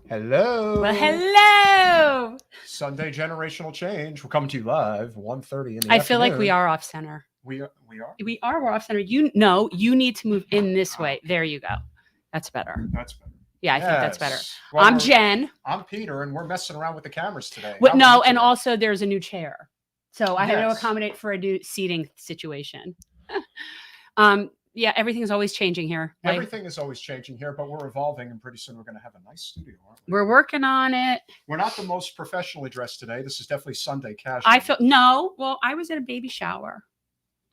Hello. Well, hello. Sunday Generational Change. We're coming to you live 1:30 in the I afternoon. feel like we are off center. We are. We're off center. You need to move in this way. There you go. That's better. That's better. Yeah, I think that's better. Well, I'm Jen. I'm Peter, and we're messing around with the cameras today. No, and also there's a new chair. So I had to Yes. accommodate for a new seating situation. Yeah, everything's always changing here. Everything is always changing here, but we're evolving, and pretty soon we're going to have a nice studio, aren't we? We're working on it. We're not the most professionally dressed today. This is definitely Sunday casual. Well, I was at a baby shower.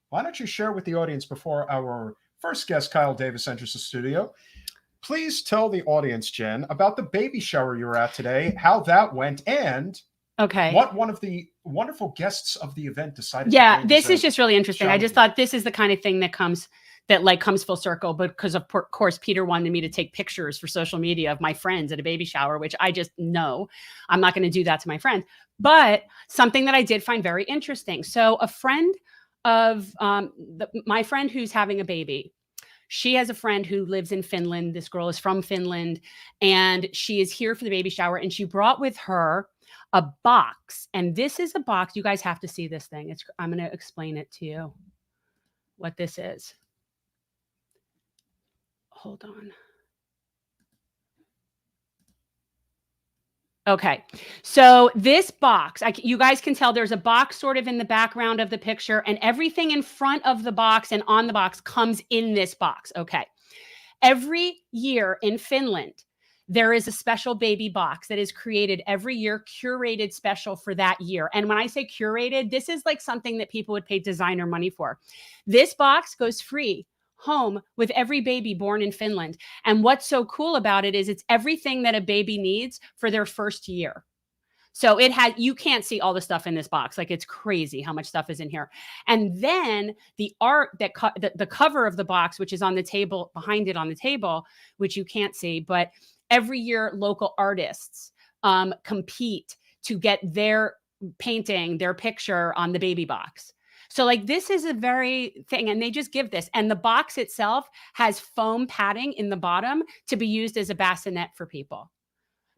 Why don't you share with the audience before our first guest, Kyle Davis, enters the studio? Please tell the audience, Jen, about the baby shower you were at today, how that went, and what one of the wonderful guests of the event decided. Yeah, this is just really interesting. I just thought this is the kind of thing that comes full circle, but because of course Peter wanted me to take pictures for social media of my friends at a baby shower, which I just know I'm not going to do that to my friends. But something that I did find very interesting. So a friend of my friend who's having a baby, she has a friend who lives in Finland. This girl is from Finland, and she is here for the baby shower, and she brought with her a box. And this is a box. You guys have to see this thing. I'm going to explain it to you, what this is. Hold on. Okay. So this box, you guys can tell there's a box sort of in the background of the picture, and everything in front of the box and on the box comes in this box. Okay. Every year in Finland, there is a special baby box that is created every year, curated special for that year. And when I say curated, this is like something that people would pay designer money for. This box goes free home with every baby born in Finland. And what's so cool about it is it's everything that a baby needs for their first year. So you can't see all the stuff in this box. Like, it's crazy how much stuff is in here. And then the art the cover of the box, which is on the table, behind it on the table, which you can't see, but every year local artists compete to get their painting, their picture on the baby box. So like, this is a very thing, and they just give this. And the box itself has foam padding in the bottom to be used as a bassinet for people.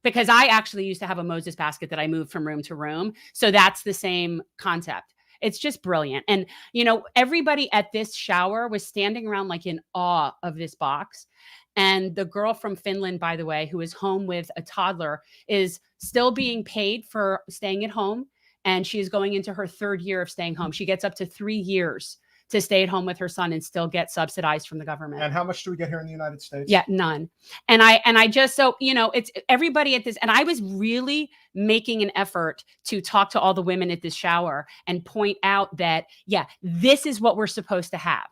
Because I actually used to have a Moses basket that I moved from room to room. So that's the same concept. It's just brilliant. And, everybody at this shower was standing around like in awe of this box. And the girl from Finland, by the way, who is home with a toddler, is still being paid for staying at home. And she is going into her third year of staying home. She gets up to 3 years to stay at home with her son and still get subsidized from the government. And how much do we get here in the United States? Yeah, none. And I just, so, it's everybody at this. And I was really making an effort to talk to all the women at this shower and point out that, yeah, this is what we're supposed to have.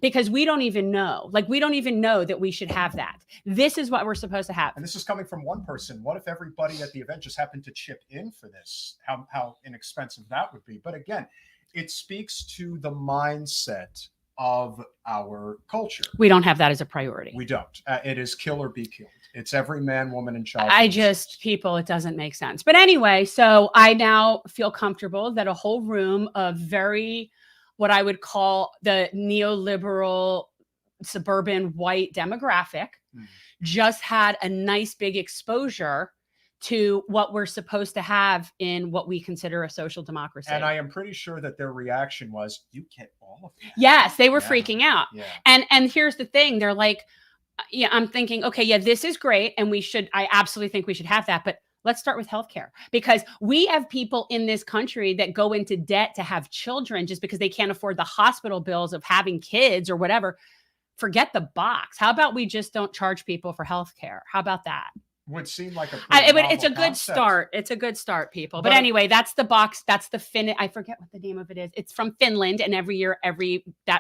Because we don't even know that we should have that. This is what we're supposed to have. And this is coming from one person. What if everybody at the event just happened to chip in for this? How inexpensive that would be. But again, it speaks to the mindset of our culture. We don't have that as a priority. We don't. It is kill or be killed. It's every man, woman, and child. It doesn't make sense. But anyway, so I now feel comfortable that a whole room of what I would call the neoliberal suburban white demographic just had a nice big exposure to what we're supposed to have in what we consider a social democracy. And I am pretty sure that their reaction was, you get all of that. Yes, they were freaking out. Yeah. And here's the thing. They're like, yeah, I'm thinking, okay, yeah, this is great. And I absolutely think we should have that. But let's start with healthcare, because we have people in this country that go into debt to have children just because they can't afford the hospital bills of having kids or whatever. Forget the box. How about we just don't charge people for healthcare? How about that? Would seem like it's a good start. It's a good start, people. But anyway, that's the box. That's the I forget what the name of it is. It's from Finland, and every year,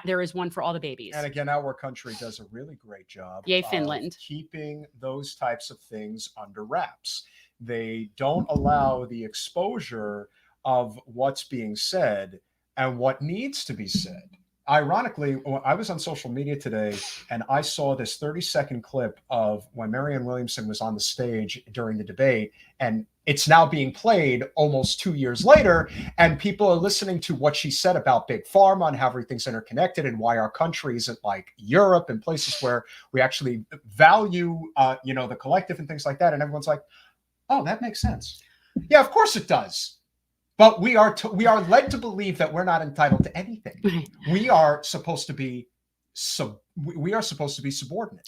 there is one for all the babies. And again, our country does a really great job. Yay, Finland. Keeping those types of things under wraps. They don't allow the exposure of what's being said and what needs to be said. ironically, I was on social media today and I saw this 30-second clip of when Marianne Williamson was on the stage during the debate, and it's now being played almost 2 years later, and people are listening to what she said about big pharma and how everything's interconnected and why our country isn't like Europe and places where we actually value, the collective and things like that. And everyone's like, oh, that makes sense. Yeah, of course it does. But we are led to believe that we're not entitled to anything. We are supposed to be subordinate.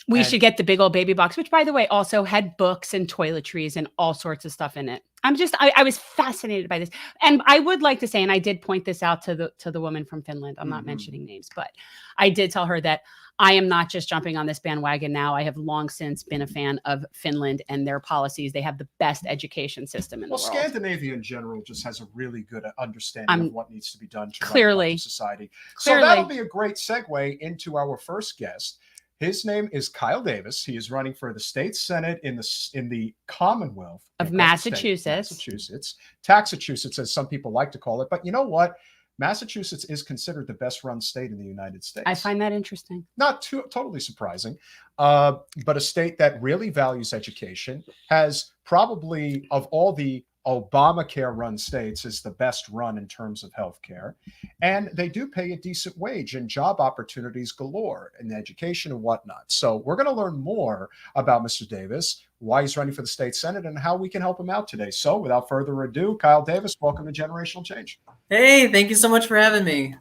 We should get the big old baby box, which, by the way, also had books and toiletries and all sorts of stuff in it. I was fascinated by this. And I would like to say, and I did point this out to the woman from Finland. I'm not mentioning names, but I did tell her that I am not just jumping on this bandwagon now. I have long since been a fan of Finland and their policies. They have the best education system in the world. Scandinavia in general just has a really good understanding of what needs to be done to clearly society. So that'll be a great segue into our first guest. His name is Kyle Davis. He is running for the state senate in the Commonwealth of Massachusetts. Taxachusetts, as some people like to call it. But you know what? Massachusetts is considered the best run state in the United States. I find that interesting. Not totally surprising, but a state that really values education, has probably, of all the Obamacare run states, is the best run in terms of healthcare. And they do pay a decent wage and job opportunities galore in education and whatnot. So we're going to learn more about Mr. Davis, why he's running for the state senate, and how we can help him out today. So without further ado, Kyle Davis, welcome to Generational Change. Hey, thank you so much for having me.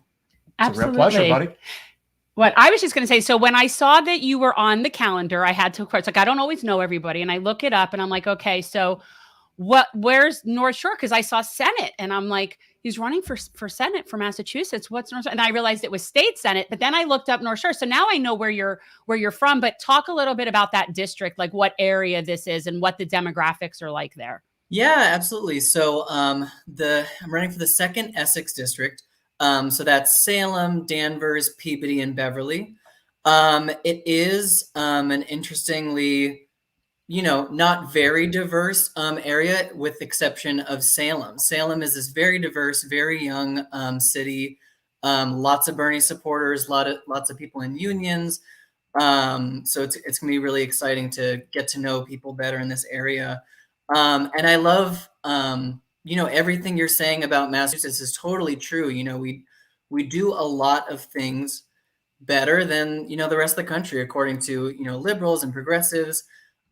It's a real pleasure, buddy. What I was just going to say, so when I saw that you were on the calendar, I had to, of course, I don't always know everybody. And I look it up and I'm like, okay, so where's North Shore? Because I saw Senate and I'm like, he's running for Senate for Massachusetts. What's North Shore? And I realized it was state Senate, but then I looked up North Shore. So now I know where you're from, but talk a little bit about that district, like what area this is and what the demographics are like there. Yeah, absolutely. So I'm running for the 2nd Essex district. So that's Salem, Danvers, Peabody, and Beverly. It is an interestingly, not very diverse area, with the exception of Salem. Salem is this very diverse, very young city. Lots of Bernie supporters, lots of people in unions. So it's gonna be really exciting to get to know people better in this area. And I love, everything you're saying about Massachusetts is totally true. We do a lot of things better than, the rest of the country, according to, liberals and progressives.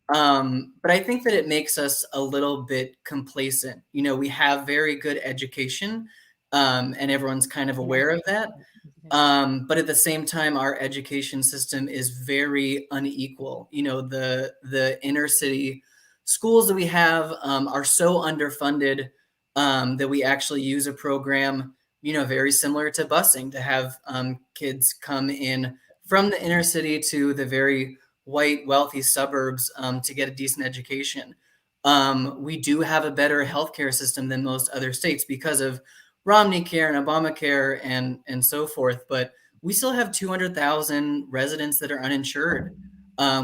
But I think that it makes us a little bit complacent. We have very good education, and everyone's kind of aware of that. But at the same time, our education system is very unequal. The inner city schools that we have are so underfunded that we actually use a program, very similar to busing, to have kids come in from the inner city to the very white, wealthy suburbs to get a decent education. We do have a better healthcare system than most other states because of Romney Care and Obamacare and so forth. But we still have 200,000 residents that are uninsured.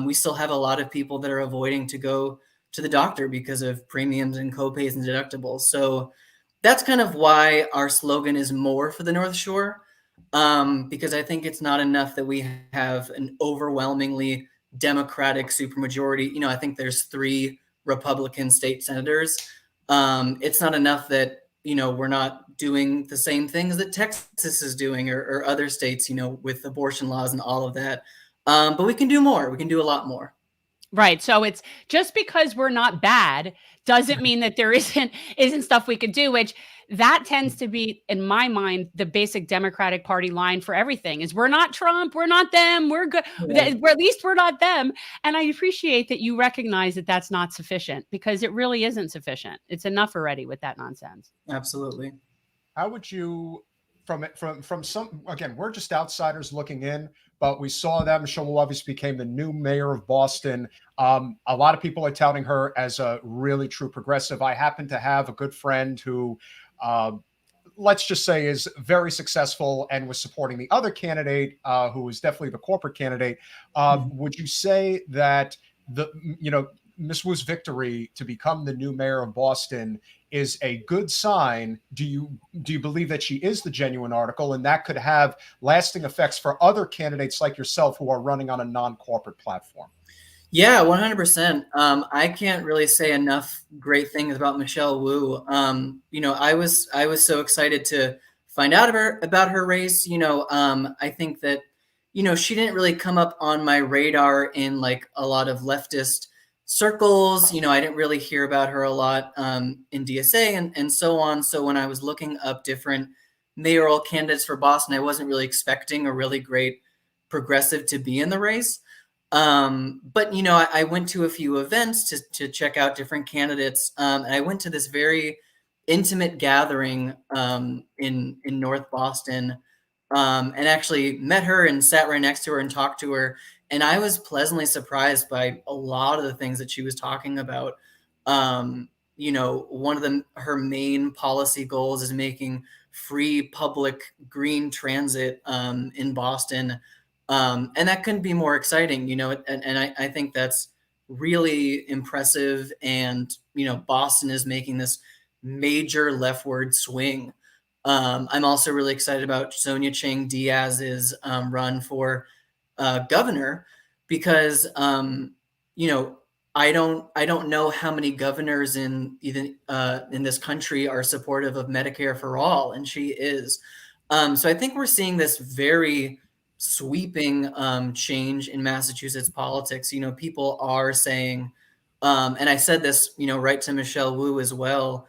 We still have a lot of people that are avoiding to go to the doctor because of premiums and copays and deductibles. So that's kind of why our slogan is more for the North Shore, because I think it's not enough that we have an overwhelmingly Democratic supermajority. I think there's 3 Republican state senators. It's not enough that, we're not doing the same things that Texas is doing or other states, with abortion laws and all of that. But we can do more. We can do a lot more. Right. So it's just because we're not bad doesn't mean that there isn't stuff we could do, which that tends to be, in my mind, the basic Democratic Party line for everything is we're not Trump, we're not them, we're good. Yeah. At least we're not them. And I appreciate that you recognize that that's not sufficient, because it really isn't sufficient. It's enough already with that nonsense. Absolutely. How would you, from some, again, we're just outsiders looking in, but we saw that Michelle Wu obviously became the new mayor of Boston. A lot of people are touting her as a really true progressive. I happen to have a good friend who, let's just say, is very successful and was supporting the other candidate, who was definitely the corporate candidate. Would you say that Ms. Wu's victory to become the new mayor of Boston is a good sign. Do you believe that she is the genuine article, and that could have lasting effects for other candidates like yourself who are running on a non-corporate platform? Yeah, 100%. I can't really say enough great things about Michelle Wu. I was so excited to find out about her race. I think that, she didn't really come up on my radar in like a lot of leftist circles. I didn't really hear about her a lot in DSA and so on. So when I was looking up different mayoral candidates for Boston, I wasn't really expecting a really great progressive to be in the race. But I went to a few events to check out different candidates. And I went to this very intimate gathering in North Boston, and actually met her and sat right next to her and talked to her. And I was pleasantly surprised by a lot of the things that she was talking about. One of her main policy goals is making free public green transit in Boston. And that couldn't be more exciting, and I think that's really impressive. And, Boston is making this major leftward swing. I'm also really excited about Sonia Chang Diaz's run for governor, because, I don't know how many governors in this country are supportive of Medicare for all, and she is. So I think we're seeing this very sweeping change in Massachusetts politics. People are saying, and I said this, right to Michelle Wu as well.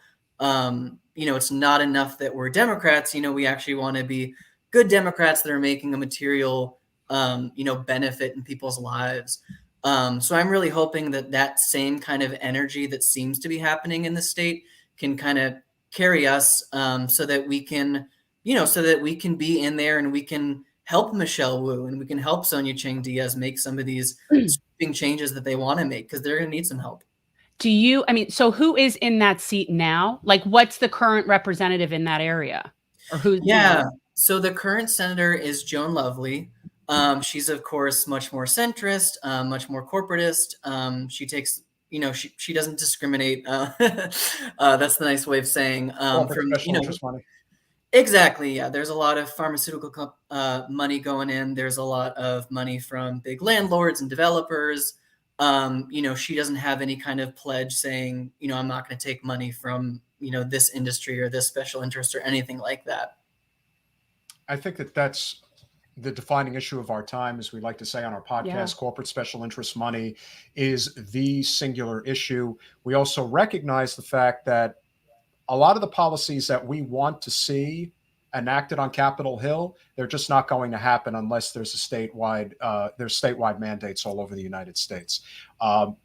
It's not enough that we're Democrats. We actually want to be good Democrats that are making a material, benefit in people's lives. So I'm really hoping that same kind of energy that seems to be happening in the state can kind of carry us, so that we can be in there and we can help Michelle Wu and we can help Sonia Chang Diaz make some of these sweeping changes that they want to make, because they're going to need some help. So who is in that seat now? Like, what's the current representative in that area? Or who's? Yeah. So the current senator is Joan Lovely. She's, of course, much more centrist, much more corporatist. She takes, she doesn't discriminate. That's the nice way of saying, from, interest money. Exactly. Yeah. There's a lot of pharmaceutical money going in. There's a lot of money from big landlords and developers. She doesn't have any kind of pledge saying, I'm not going to take money from, this industry or this special interest or anything like that. I think that's the defining issue of our time, as we like to say on our podcast. Yeah. Corporate special interest money is the singular issue. We also recognize the fact that a lot of the policies that we want to see enacted on Capitol Hill, they're just not going to happen unless there's statewide mandates all over the United States.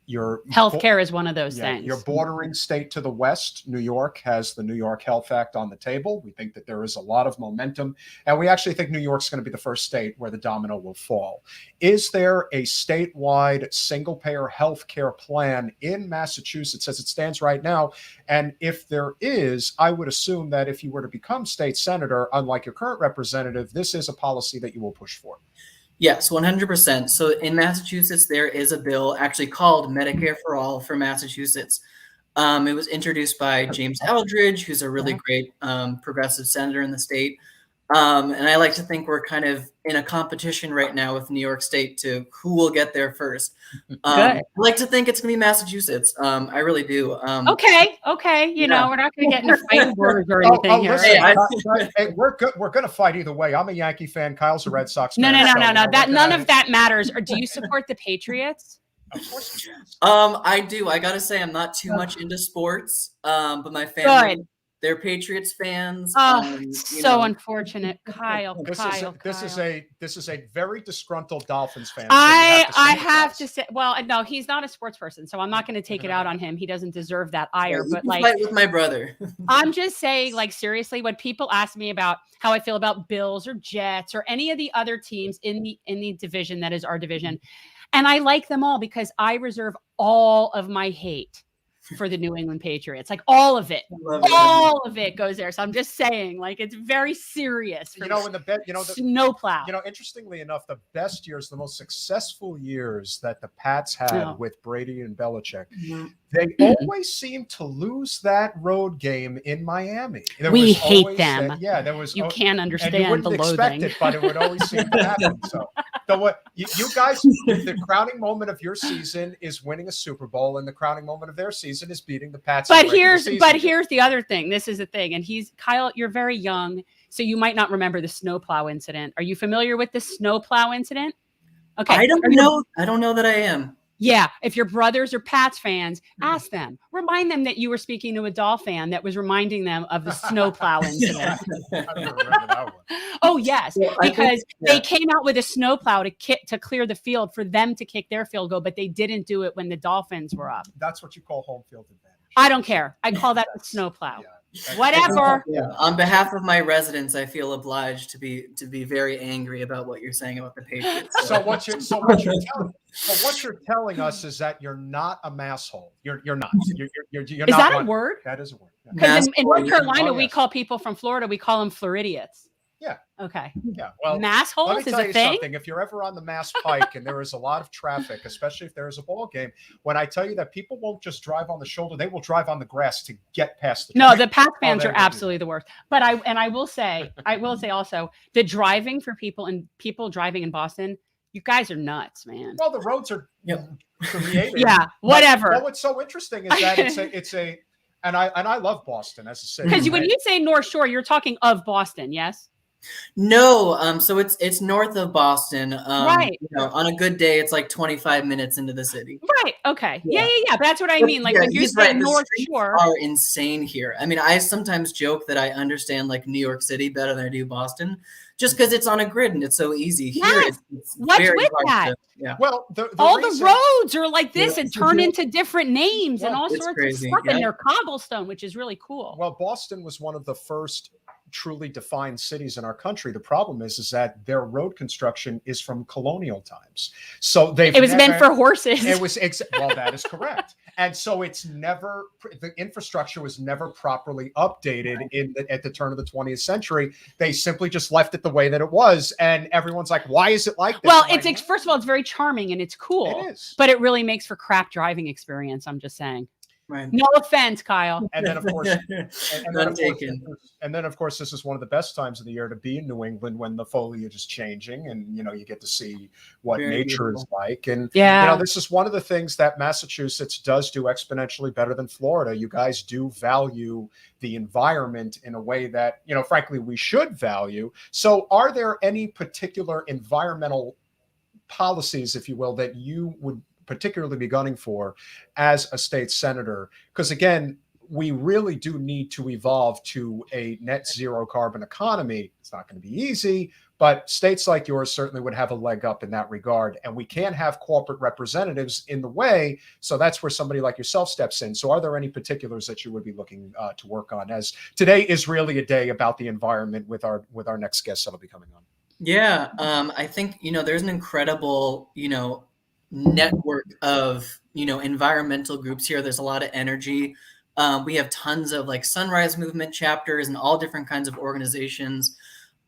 Your healthcare is one of those things. Your bordering state to the west, New York, has the New York Health Act on the table. We think that there is a lot of momentum, and we actually think New York's going to be the first state where the domino will fall. Is there a statewide single-payer healthcare plan in Massachusetts as it stands right now? And if there is, I would assume that if you were to become state senator, unlike your current representative, this is a policy that you will push for. Yes, 100%. So in Massachusetts, there is a bill actually called Medicare for All for Massachusetts. It was introduced by James Eldridge, who's a really great progressive senator in the state. And I like to think we're kind of in a competition right now with New York State to who will get there first. I like to think it's going to be Massachusetts. I really do. Okay. We're not going to get in a fight or anything here. Listen, hey, we're good. We're going to fight either way. I'm a Yankee fan. Kyle's a Red Sox fan. No. None of that matters. Or do you support the Patriots? Of course you do. I do. I got to say, I'm not too much into sports, but my family, they're Patriots fans. So unfortunate, Kyle. This is a very disgruntled Dolphins fan. I have to say, well, no, he's not a sports person, so I'm not going to take it out on him. He doesn't deserve that ire. Yeah, but like, fight with my brother. I'm just saying, like, seriously, when people ask me about how I feel about Bills or Jets or any of the other teams in the division that is our division, and I like them all because I reserve all of my hate for the New England Patriots. Like all of it. All of it goes there. So I'm just saying, like, it's very serious. In the bed, snowplow. Interestingly enough, the best years, the most successful years that the Pats had with Brady and Belichick, they always seemed to lose that road game in Miami. We hate them. There was. You can't understand and you wouldn't the expect loathing. it, but it would always seem to happen. So what you guys, the crowning moment of your season is winning a Super Bowl, and the crowning moment of their season is beating the Pats. But here's the other thing. This is the thing, and Kyle. You're very young, so you might not remember the snowplow incident. Are you familiar with the snowplow incident? Okay, I don't know. I don't know that I am. Yeah, if your brothers are Pats fans, ask them. Remind them that you were speaking to a Doll fan that was reminding them of the snowplow incident. I don't remember that one. Oh yes, because they came out with a snowplow to clear the field for them to kick their field goal, but they didn't do it when the Dolphins were up. That's what you call home field advantage. I don't care. I call that the snowplow. Whatever. On behalf of my residents, I feel obliged to be very angry about what you're saying about the Patriots. So what you're telling us is that you're not a masshole. You're not. You're is not that one. a word? That is a word. Because in North Carolina, we call people from Florida, we call them Floridiots. Yeah. Okay. Yeah. Well, massholes let me is tell a you thing. something. If you're ever on the Mass Pike and there is a lot of traffic, especially if there is a ball game, when I tell you that people won't just drive on the shoulder, they will drive on the grass to get past the. No, the Pats fans are absolutely the worst. But I will say also the driving for people driving in Boston, you guys are nuts, man. Well, the roads are created. Yeah, whatever. But what's so interesting is that it's a and I love Boston as a city. Because when you say North Shore, you're talking of Boston, yes? No, so it's north of Boston. Right. On a good day, it's like 25 minutes into the city. Right. Okay. Yeah. But that's what I mean. Like when you say North Shore, are insane here. I mean, I sometimes joke that I understand like New York City better than I do Boston, just because it's on a grid and it's so easy. Here, it's what's very with hard that? Well, the roads are like this and turn into different names and all sorts of stuff, and they're cobblestone, which is really cool. Well, Boston was one of the first truly defined cities in our country. The problem is that their road construction is from colonial times. So it was meant for horses. It was well, that is correct. And so the infrastructure was never properly updated at the turn of the 20th century. They simply just left it the way that it was. And everyone's like, why is it like this? Well, first of all, it's very charming and it's cool. It is. But it really makes for crap driving experience. I'm just saying. Right. No offense, Kyle. And then, of course, and then, of course, this is one of the best times of the year to be in New England when the foliage is changing, and you get to see what nature is like. And this is one of the things that Massachusetts does do exponentially better than Florida. You guys do value the environment in a way that frankly, we should value. So, are there any particular environmental policies, if you will, that you would particularly be gunning for as a state senator? Because again, we really do need to evolve to a net zero carbon economy. It's not going to be easy, but states like yours certainly would have a leg up in that regard. And we can't have corporate representatives in the way. So that's where somebody like yourself steps in. So are there any particulars that you would be looking to work on, as today is really a day about the environment with our next guest that'll be coming on? Yeah. I think, there's an incredible, network of environmental groups here. There's a lot of energy. We have tons of like Sunrise Movement chapters and all different kinds of organizations.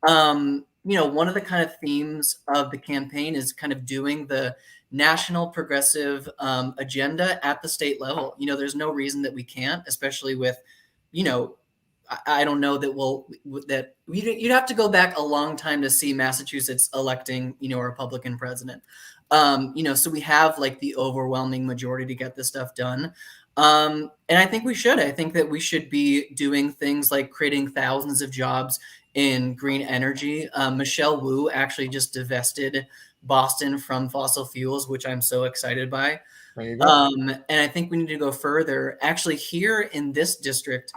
One of the kind of themes of the campaign is kind of doing the national progressive agenda at the state level. There's no reason that we can't, especially with I don't know that you'd have to go back a long time to see Massachusetts electing a Republican president. So we have like the overwhelming majority to get this stuff done. And I think we should. I think that we should be doing things like creating thousands of jobs in green energy. Michelle Wu actually just divested Boston from fossil fuels, which I'm so excited by. There you go. And I think we need to go further. Actually, here in this district,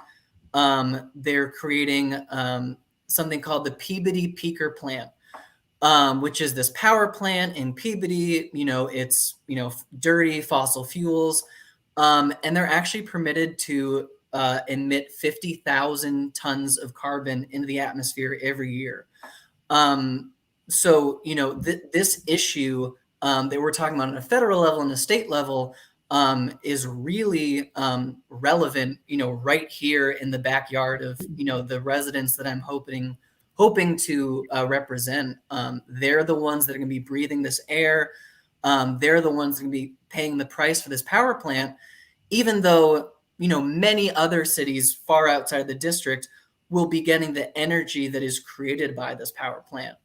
they're creating something called the Peabody Peaker Plant. Which is this power plant in Peabody. It's dirty fossil fuels, and they're actually permitted to emit 50,000 tons of carbon into the atmosphere every year. So this issue that we're talking about on a federal level and a state level, is really relevant, right here in the backyard of, the residents that I'm hoping to represent. They're the ones that are going to be breathing this air. They're the ones that are going to be paying the price for this power plant, even though, many other cities far outside of the district will be getting the energy that is created by this power plant.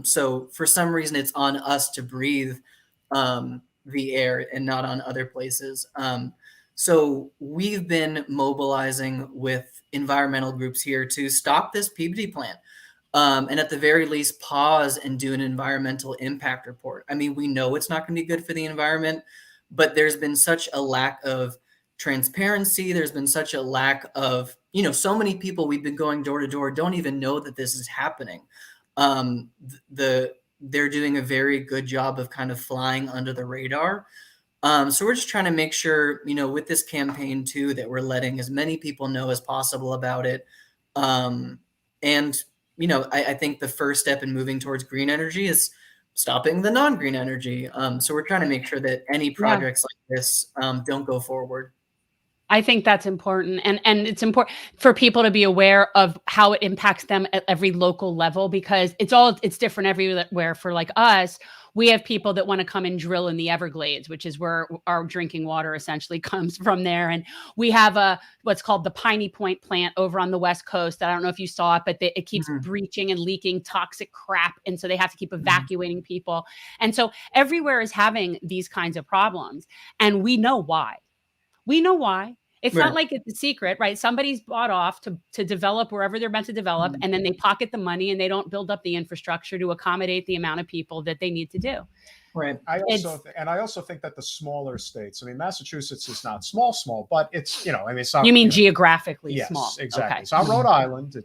So for some reason, it's on us to breathe the air and not on other places. So we've been mobilizing with environmental groups here to stop this PBD plant. And at the very least, pause and do an environmental impact report. I mean, we know it's not going to be good for the environment, but there's been such a lack of transparency. There's been such a lack of, so many people we've been going door to door don't even know that this is happening. They're doing a very good job of kind of flying under the radar. So we're just trying to make sure, with this campaign too, that we're letting as many people know as possible about it. And I think the first step in moving towards green energy is stopping the non-green energy. So we're trying to make sure that any projects like this don't go forward. I think that's important. And it's important for people to be aware of how it impacts them at every local level, because it's different everywhere. For like us, we have people that want to come and drill in the Everglades, which is where our drinking water essentially comes from there. And we have what's called the Piney Point plant over on the West Coast. I don't know if you saw it, but it keeps breaching and leaking toxic crap. And so they have to keep evacuating people. And so everywhere is having these kinds of problems. And we know why. It's not like it's a secret, right? Somebody's bought off to develop wherever they're meant to develop, and then they pocket the money and they don't build up the infrastructure to accommodate the amount of people that they need to do. Right. I also think that the smaller states, I mean, Massachusetts is not small, but it's, it's not. You mean geographically small? Yes, exactly. Okay. So on Rhode Island,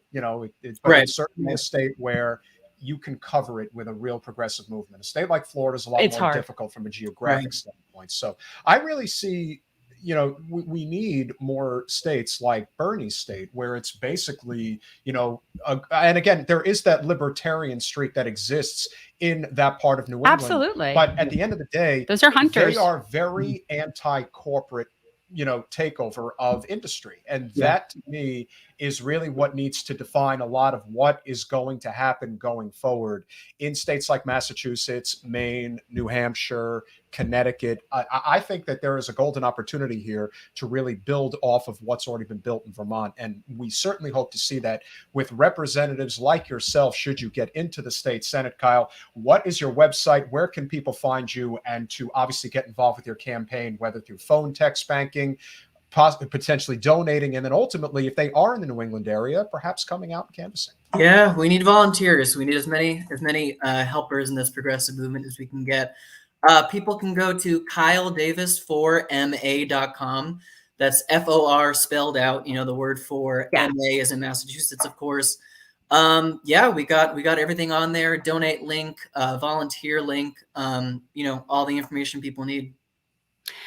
it's certainly a state where you can cover it with a real progressive movement. A state like Florida is a lot more difficult from a geographic standpoint. So I really see, we need more states like Bernie's state, where it's basically, and again, there is that libertarian streak that exists in that part of New England. Absolutely. But at the end of the day, those are hunters. They are very anti-corporate, takeover of industry. And that to me is really what needs to define a lot of what is going to happen going forward in states like Massachusetts, Maine, New Hampshire, Connecticut. I think that there is a golden opportunity here to really build off of what's already been built in Vermont. And we certainly hope to see that with representatives like yourself, should you get into the state Senate. Kyle, what is your website? Where can people find you and to obviously get involved with your campaign, whether through phone, text, banking, potentially donating, and then ultimately, if they are in the New England area, perhaps coming out and canvassing? Yeah, we need volunteers. We need as many helpers in this progressive movement as we can get. People can go to kyledavis4ma.com. That's FOR spelled out, the word for MA is in Massachusetts, of course. We got everything on there. Donate link, volunteer link, all the information people need.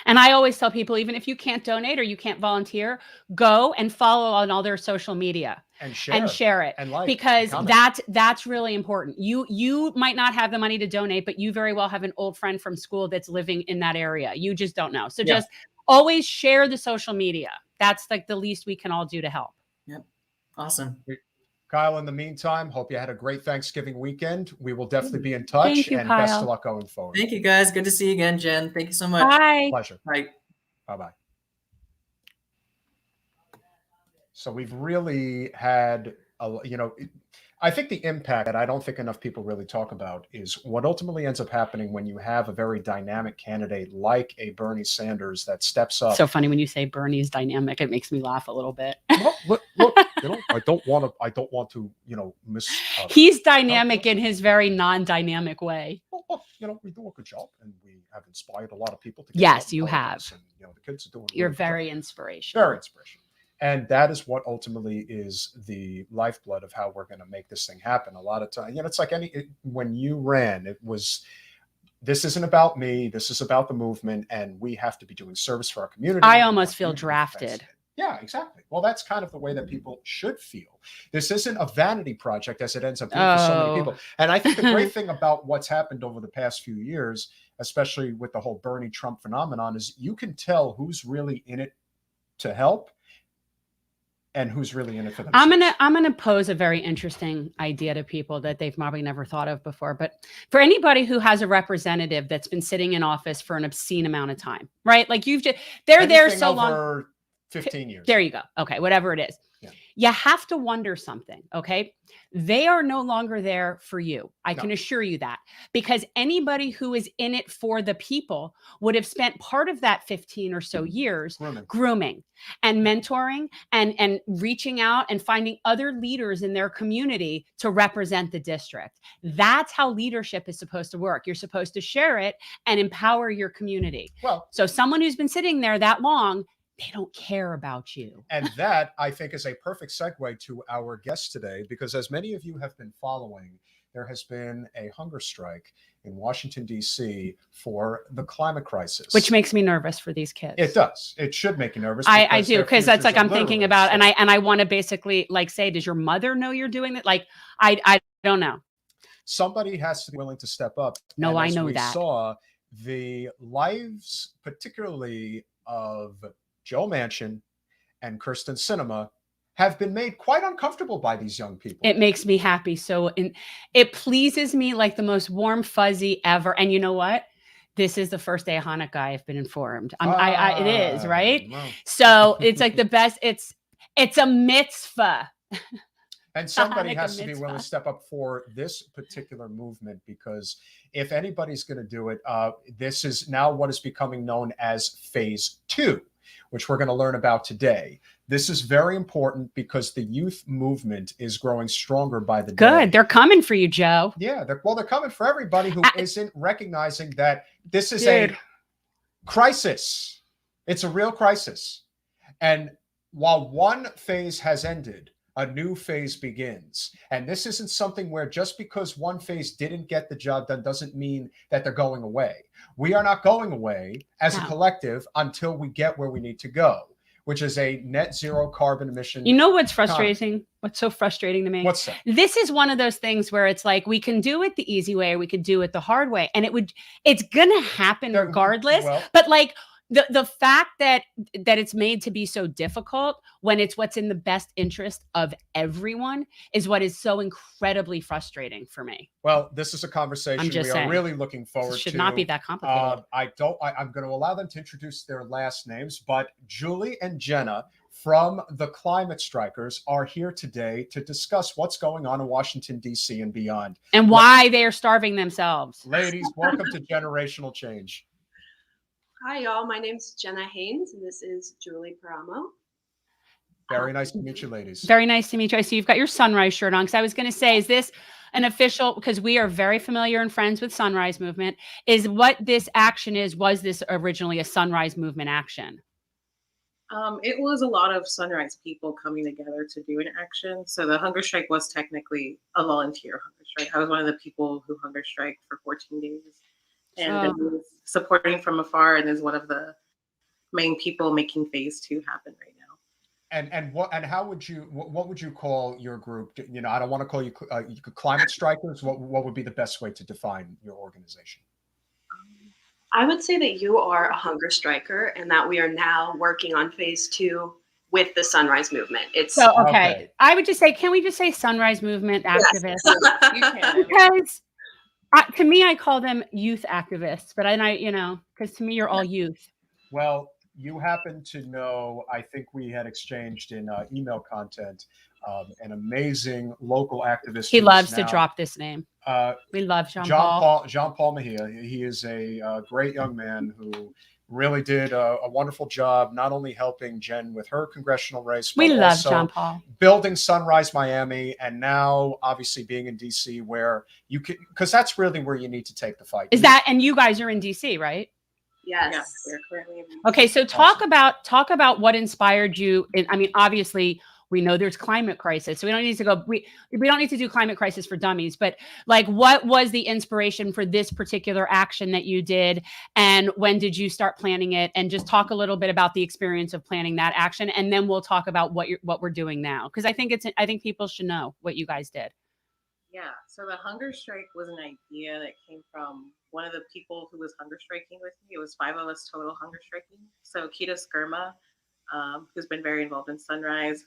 And I always tell people, even if you can't donate or you can't volunteer, go and follow on all their social media and share it, and like, because that's really important. You might not have the money to donate, but you very well have an old friend from school that's living in that area. You just don't know. So just always share the social media. That's like the least we can all do to help. Yep. Awesome. Kyle, in the meantime, hope you had a great Thanksgiving weekend. We will definitely be in touch. Thank you, and Kyle. Best of luck going forward. Thank you, guys. Good to see you again, Jen. Thank you so much. Bye. Pleasure. Bye. Bye-bye. So we've really had, I think the impact that I don't think enough people really talk about is what ultimately ends up happening when you have a very dynamic candidate like a Bernie Sanders that steps up. So funny when you say Bernie's dynamic, it makes me laugh a little bit. Look, I don't want to, miss. He's dynamic in his very non-dynamic way. Well, look, we do a good job, and we have inspired a lot of people to. Yes, you have. And, the kids are doing. You're very inspirational. Very inspirational. And that is what ultimately is the lifeblood of how we're going to make this thing happen. A lot of times, it's like when you ran, this isn't about me. This is about the movement, and we have to be doing service for our community. I almost feel drafted. Yeah, exactly. Well, that's kind of the way that people should feel. This isn't a vanity project as it ends up being for so many people. And I think the great thing about what's happened over the past few years, especially with the whole Bernie Trump phenomenon, is you can tell who's really in it to help and who's really in it for themselves. I'm gonna pose a very interesting idea to people that they've probably never thought of before. But for anybody who has a representative that's been sitting in office for an obscene amount of time, right? Like you've just they're there Anything so over long. 15 years. There you go. Okay, whatever it is. Yeah. You have to wonder something, okay? They are no longer there for you. I can assure you that. Because anybody who is in it for the people would have spent part of that 15 or so years grooming and mentoring and reaching out and finding other leaders in their community to represent the district. That's how leadership is supposed to work. You're supposed to share it and empower your community. Well, so someone who's been sitting there that long, they don't care about you. And that, I think, is a perfect segue to our guest today, because as many of you have been following, there has been a hunger strike in Washington, D.C. for the climate crisis. Which makes me nervous for these kids. It does. It should make you nervous. I do, because that's like I'm thinking about, and I want to basically like say, does your mother know you're doing that? Like, I don't know. Somebody has to be willing to step up. No, I know we that. Saw the lives, particularly of Joe Manchin and Kirsten Sinema, have been made quite uncomfortable by these young people. It makes me happy. So it pleases me like the most warm fuzzy ever. And you know what? This is the first day of Hanukkah I've been informed. It is, right? No. So it's like the best. It's a mitzvah. And somebody has to be willing to step up for this particular movement, because if anybody's going to do it, this is now what is becoming known as phase 2, which we're going to learn about today. This is very important because the youth movement is growing stronger by the day. Good. They're coming for you, Joe. Yeah. They're coming for everybody who isn't recognizing that this is a crisis. It's a real crisis. And while one phase has ended, a new phase begins. And this isn't something where just because one phase didn't get the job done doesn't mean that they're going away. We are not going away as a collective until we get where we need to go, which is a net zero carbon emission. You know what's frustrating? What's so frustrating to me? What's that? This is one of those things where it's like we can do it the easy way or we could do it the hard way. And it's gonna happen regardless. But like the fact that it's made to be so difficult when it's what's in the best interest of everyone is what is so incredibly frustrating for me. Well, this is a conversation we are really looking forward to. It should not be that complicated. I'm going to allow them to introduce their last names, but Julie and Jenna from the Climate Strikers are here today to discuss what's going on in Washington, D.C. and beyond. And why they are starving themselves. Ladies, welcome to Generational Change. Hi, y'all. My name's Jenna Haynes, and this is Julie Paramo. Very nice to meet you, ladies. Very nice to meet you. I see you've got your Sunrise shirt on. Because I was going to say, is this an official, because we are very familiar and friends with Sunrise Movement, is what this action is, was this originally a Sunrise Movement action? It was a lot of Sunrise people coming together to do an action. So the hunger strike was technically a volunteer hunger strike. I was one of the people who hunger striked for 14 days. And was supporting from afar, and is one of the main people making phase 2 happen right now. And how would you, what would you call your group? You know, I don't want to call you climate strikers. What would be the best way to define your organization? I would say that you are a hunger striker, and that we are now working on phase 2 with the Sunrise Movement. It's okay. I would just say, can we just say Sunrise Movement activists? Yes. You can. Because to me, I call them youth activists, but because to me, you're all youth. Well, you happen to know, I think we had exchanged in email content, an amazing local activist. He loves to drop this name. We love Jean-Paul Mejia. He is a great young man who really did a wonderful job, not only helping Jen with her congressional race, but also Jean-Paul building Sunrise Miami, and now obviously being in DC, where you can, because that's really where you need to take the fight. And you guys are in DC, right? Yes. We're currently in DC. Okay, so talk about what inspired you. I mean, obviously, We know there's climate crisis. So we don't need to go, we don't need to do climate crisis for dummies, but like, what was the inspiration for this particular action that you did? And when did you start planning it? And just talk a little bit about the experience of planning that action. And then we'll talk about what we're doing now. Cause I think people should know what you guys did. Yeah, so the hunger strike was an idea that came from one of the people who was hunger striking with me. It was 5 of us total hunger striking. So Kita Skirma, who's been very involved in Sunrise,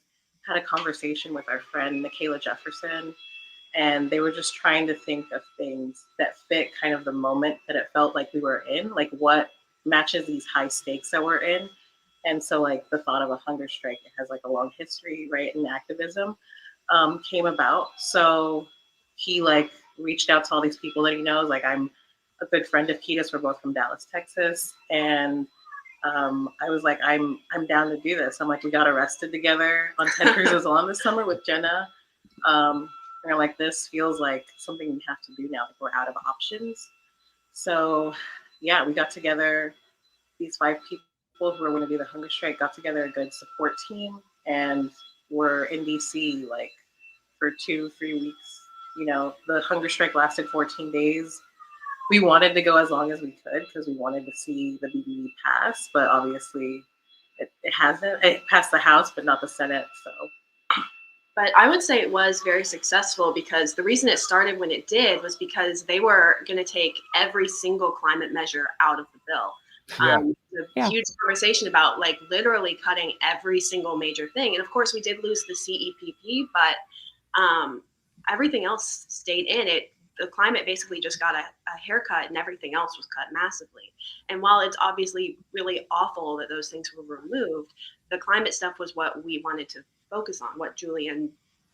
had a conversation with our friend Michaela Jefferson, and they were just trying to think of things that fit kind of the moment that it felt like we were in, like what matches these high stakes that we're in. And so like the thought of a hunger strike, it has like a long history, right, in activism, came about. So he like reached out to all these people that he knows. Like I'm a good friend of Kita's. We're both from Dallas, Texas. And I was like, I'm down to do this. I'm like, we got arrested together on 10 Cruises On this summer with Jenna. And we're like, this feels like something we have to do now. Like we're out of options. So yeah, we got together, these 5 people who were going to do the hunger strike, got together a good support team, and we're in DC like for 2-3 weeks. You know, the hunger strike lasted 14 days. We wanted to go as long as we could because we wanted to see the BBB pass, but obviously it hasn't. It passed the House, but not the Senate. So, but I would say it was very successful because the reason it started when it did was because they were going to take every single climate measure out of the bill. Huge conversation about like literally cutting every single major thing. And of course we did lose the CEPP, but everything else stayed in it. The climate basically just got a haircut and everything else was cut massively. And while it's obviously really awful that those things were removed, the climate stuff was what we wanted to focus on, what Julie and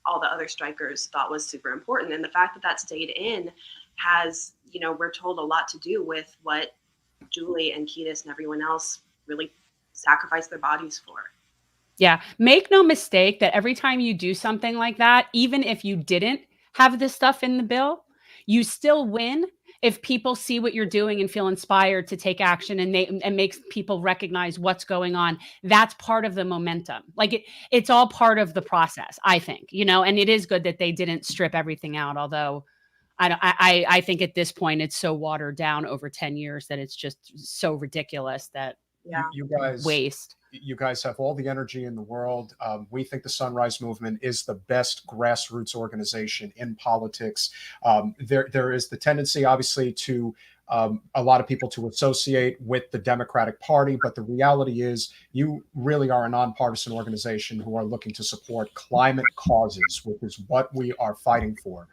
all the other strikers thought was super important. And the fact that that stayed in has, you know, we're told a lot to do with what Julie and Ketis and everyone else really sacrificed their bodies for. Yeah. Make no mistake that every time you do something like that, even if you didn't have this stuff in the bill, you still win if people see what you're doing and feel inspired to take action, and makes people recognize what's going on. That's part of the momentum. Like it's all part of the process, I think, you know, and it is good that they didn't strip everything out. Although I think at this point it's so watered down over 10 years that it's just so ridiculous that you guys waste. You guys have all the energy in the world. We think the Sunrise Movement is the best grassroots organization in politics. There is the tendency, obviously, to a lot of people to associate with the Democratic Party, but the reality is you really are a nonpartisan organization who are looking to support climate causes, which is what we are fighting for.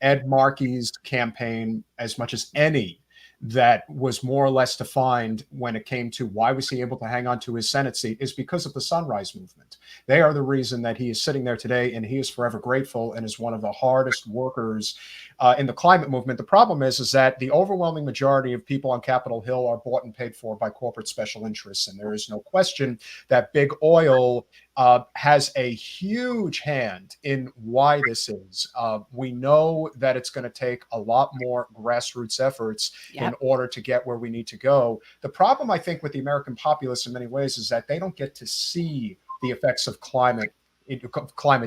Ed Markey's campaign, as much as any that was more or less defined when it came to why was he able to hang on to his Senate seat, is because of the Sunrise Movement. They are the reason that he is sitting there today, and he is forever grateful and is one of the hardest workers in the climate movement. The problem is that the overwhelming majority of people on Capitol Hill are bought and paid for by corporate special interests, and there is no question that big oil has a huge hand in why this is. We know that it's going to take a lot more grassroots efforts in order to get where we need to go. The problem, I think, with the American populace in many ways is that they don't get to see the effects of climate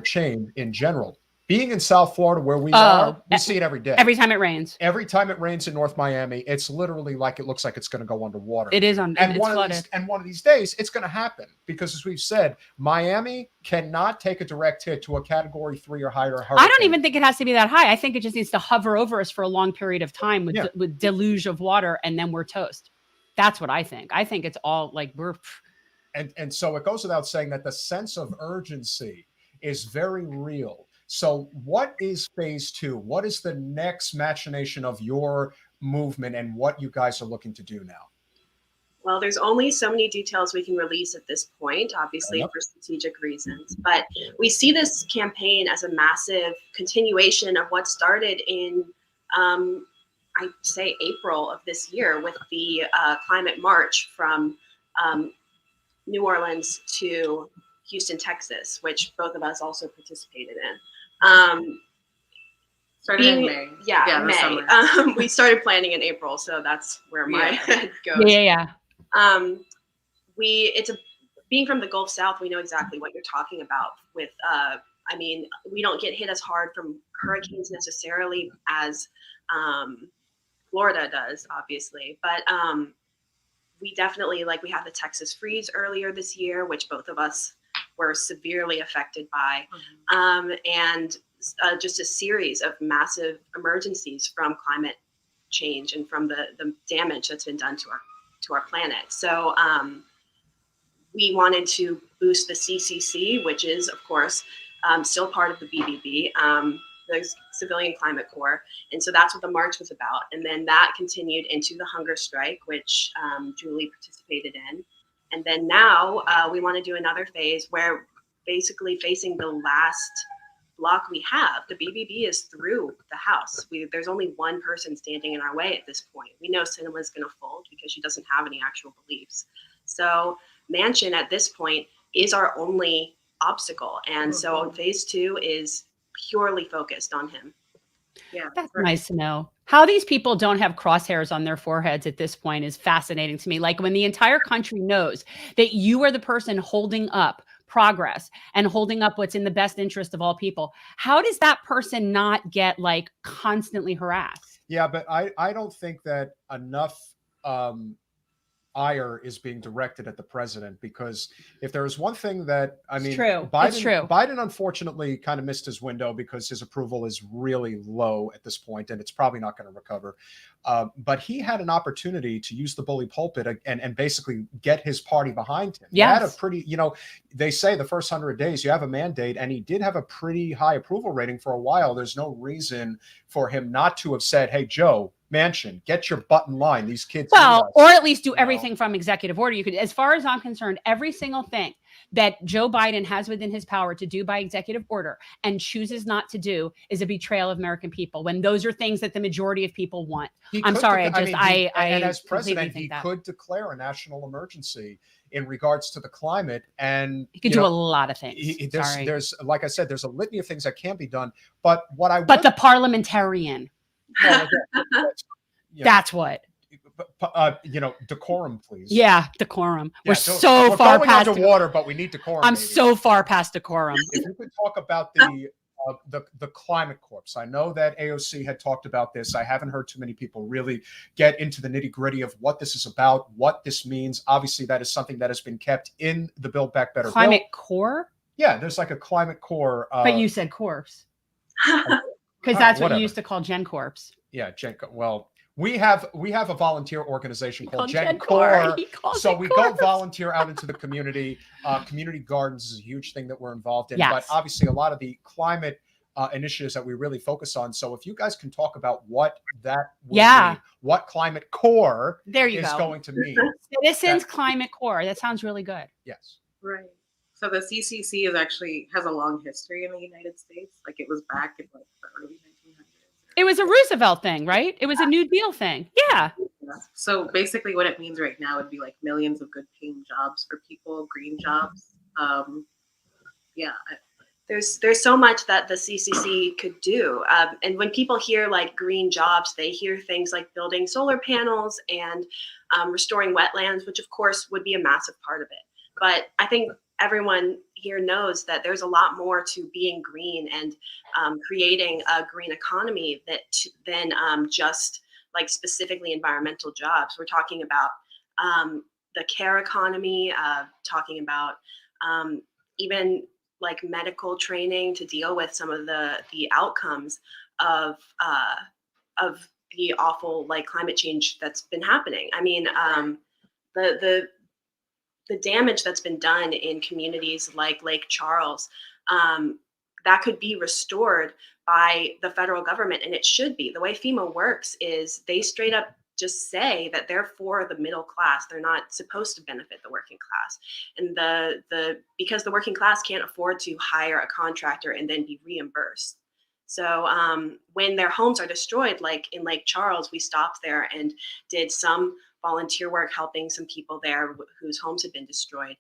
change in general. Being in South Florida, where we are, we see it every day. Every time it rains. Every time it rains in North Miami, it's literally like it looks like it's going to go underwater. It is it's flooded. One of these days, it's going to happen because, as we've said, Miami cannot take a direct hit to a Category 3 or higher hurricane. I don't even think it has to be that high. I think it just needs to hover over us for a long period of time with deluge of water, and then we're toast. That's what I think. I think it's all like we're. And so it goes without saying that the sense of urgency is very real. So what is phase 2? What is the next machination of your movement and what you guys are looking to do now? Well, there's only so many details we can release at this point, obviously, for strategic reasons. But we see this campaign as a massive continuation of what started in, I'd say, April of this year with the climate march from New Orleans to Houston, Texas, which both of us also participated in. Started in May. Yeah, May. We started planning in April, so that's where my head goes. Yeah. It's a being from the Gulf South, we know exactly what you're talking about with, I mean, we don't get hit as hard from hurricanes necessarily as Florida does, obviously. But we definitely, like, we had the Texas freeze earlier this year, which both of us were severely affected by. And just a series of massive emergencies from climate change and from the damage that's been done to our planet. So we wanted to boost the CCC, which is, of course, still part of the BBB, the Civilian Climate Corps. And so that's what the march was about. And then that continued into the hunger strike, which Julie participated in. And then now we want to do another phase where basically facing the last block we have. The BBB is through the House. There's only one person standing in our way at this point. We know Sinema's going to fold because she doesn't have any actual beliefs. So Manchin at this point is our only obstacle. And so phase 2 is purely focused on him. Yeah, That's nice to know. How these people don't have crosshairs on their foreheads at this point is fascinating to me. Like, when the entire country knows that you are the person holding up progress and holding up what's in the best interest of all people, how does that person not get like constantly harassed? Yeah, but I don't think that enough ire is being directed at the president, because if there is one thing that, I mean, Biden unfortunately kind of missed his window because his approval is really low at this point, and it's probably not going to recover. But he had an opportunity to use the bully pulpit and basically get his party behind him. He had a pretty, they say the first 100 days you have a mandate, and he did have a pretty high approval rating for a while. There's no reason for him not to have said, hey, Joe Manchin, get your butt in line. These kids. Well, or at least do everything from executive order. You could, as far as I'm concerned, every single thing that Joe Biden has within his power to do by executive order and chooses not to do is a betrayal of American people, when those are things that the majority of people want. I'm sorry. And as president, he could declare a national emergency in regards to the climate, and he could do a lot of things. There's, like I said, there's a litany of things that can be done. But the parliamentarian. That's what. Decorum, please. Yeah, decorum. We're so far past underwater, but we need decorum. I'm so far past decorum. If you could talk about the climate corps. I know that AOC had talked about this. I haven't heard too many people really get into the nitty gritty of what this is about, what this means. Obviously, that is something that has been kept in the Build Back Better climate corps. Yeah, there's like a climate corps. But you said corps. Because that's what you used to call Gen Corps. Yeah, Gen. Well, we have a volunteer organization called Gen Corps. So we go volunteer out into the community. Community gardens is a huge thing that we're involved in. Yes. But obviously, a lot of the climate initiatives that we really focus on. So if you guys can talk about what that will mean, what climate corps is going to mean. Citizens Climate Corps. That sounds really good. Yes. Right. So the CCC has a long history in the United States. Like, it was back in like the early 1900s. It was a Roosevelt thing, right? It was a New Deal thing. Yeah. So basically what it means right now would be like millions of good paying jobs for people, green jobs. There's so much that the CCC could do. And when people hear like green jobs, they hear things like building solar panels and restoring wetlands, which of course would be a massive part of it. But I think everyone here knows that there's a lot more to being green and creating a green economy than just like specifically environmental jobs. We're talking about the care economy, talking about even like medical training to deal with some of the outcomes of the awful like climate change that's been happening. I mean, the damage that's been done in communities like Lake Charles, that could be restored by the federal government, and it should be. The way FEMA works is they straight up just say that they're for the middle class. They're not supposed to benefit the working class. And because the working class can't afford to hire a contractor and then be reimbursed. So when their homes are destroyed, like in Lake Charles, we stopped there and did some volunteer work helping some people there whose homes had been destroyed.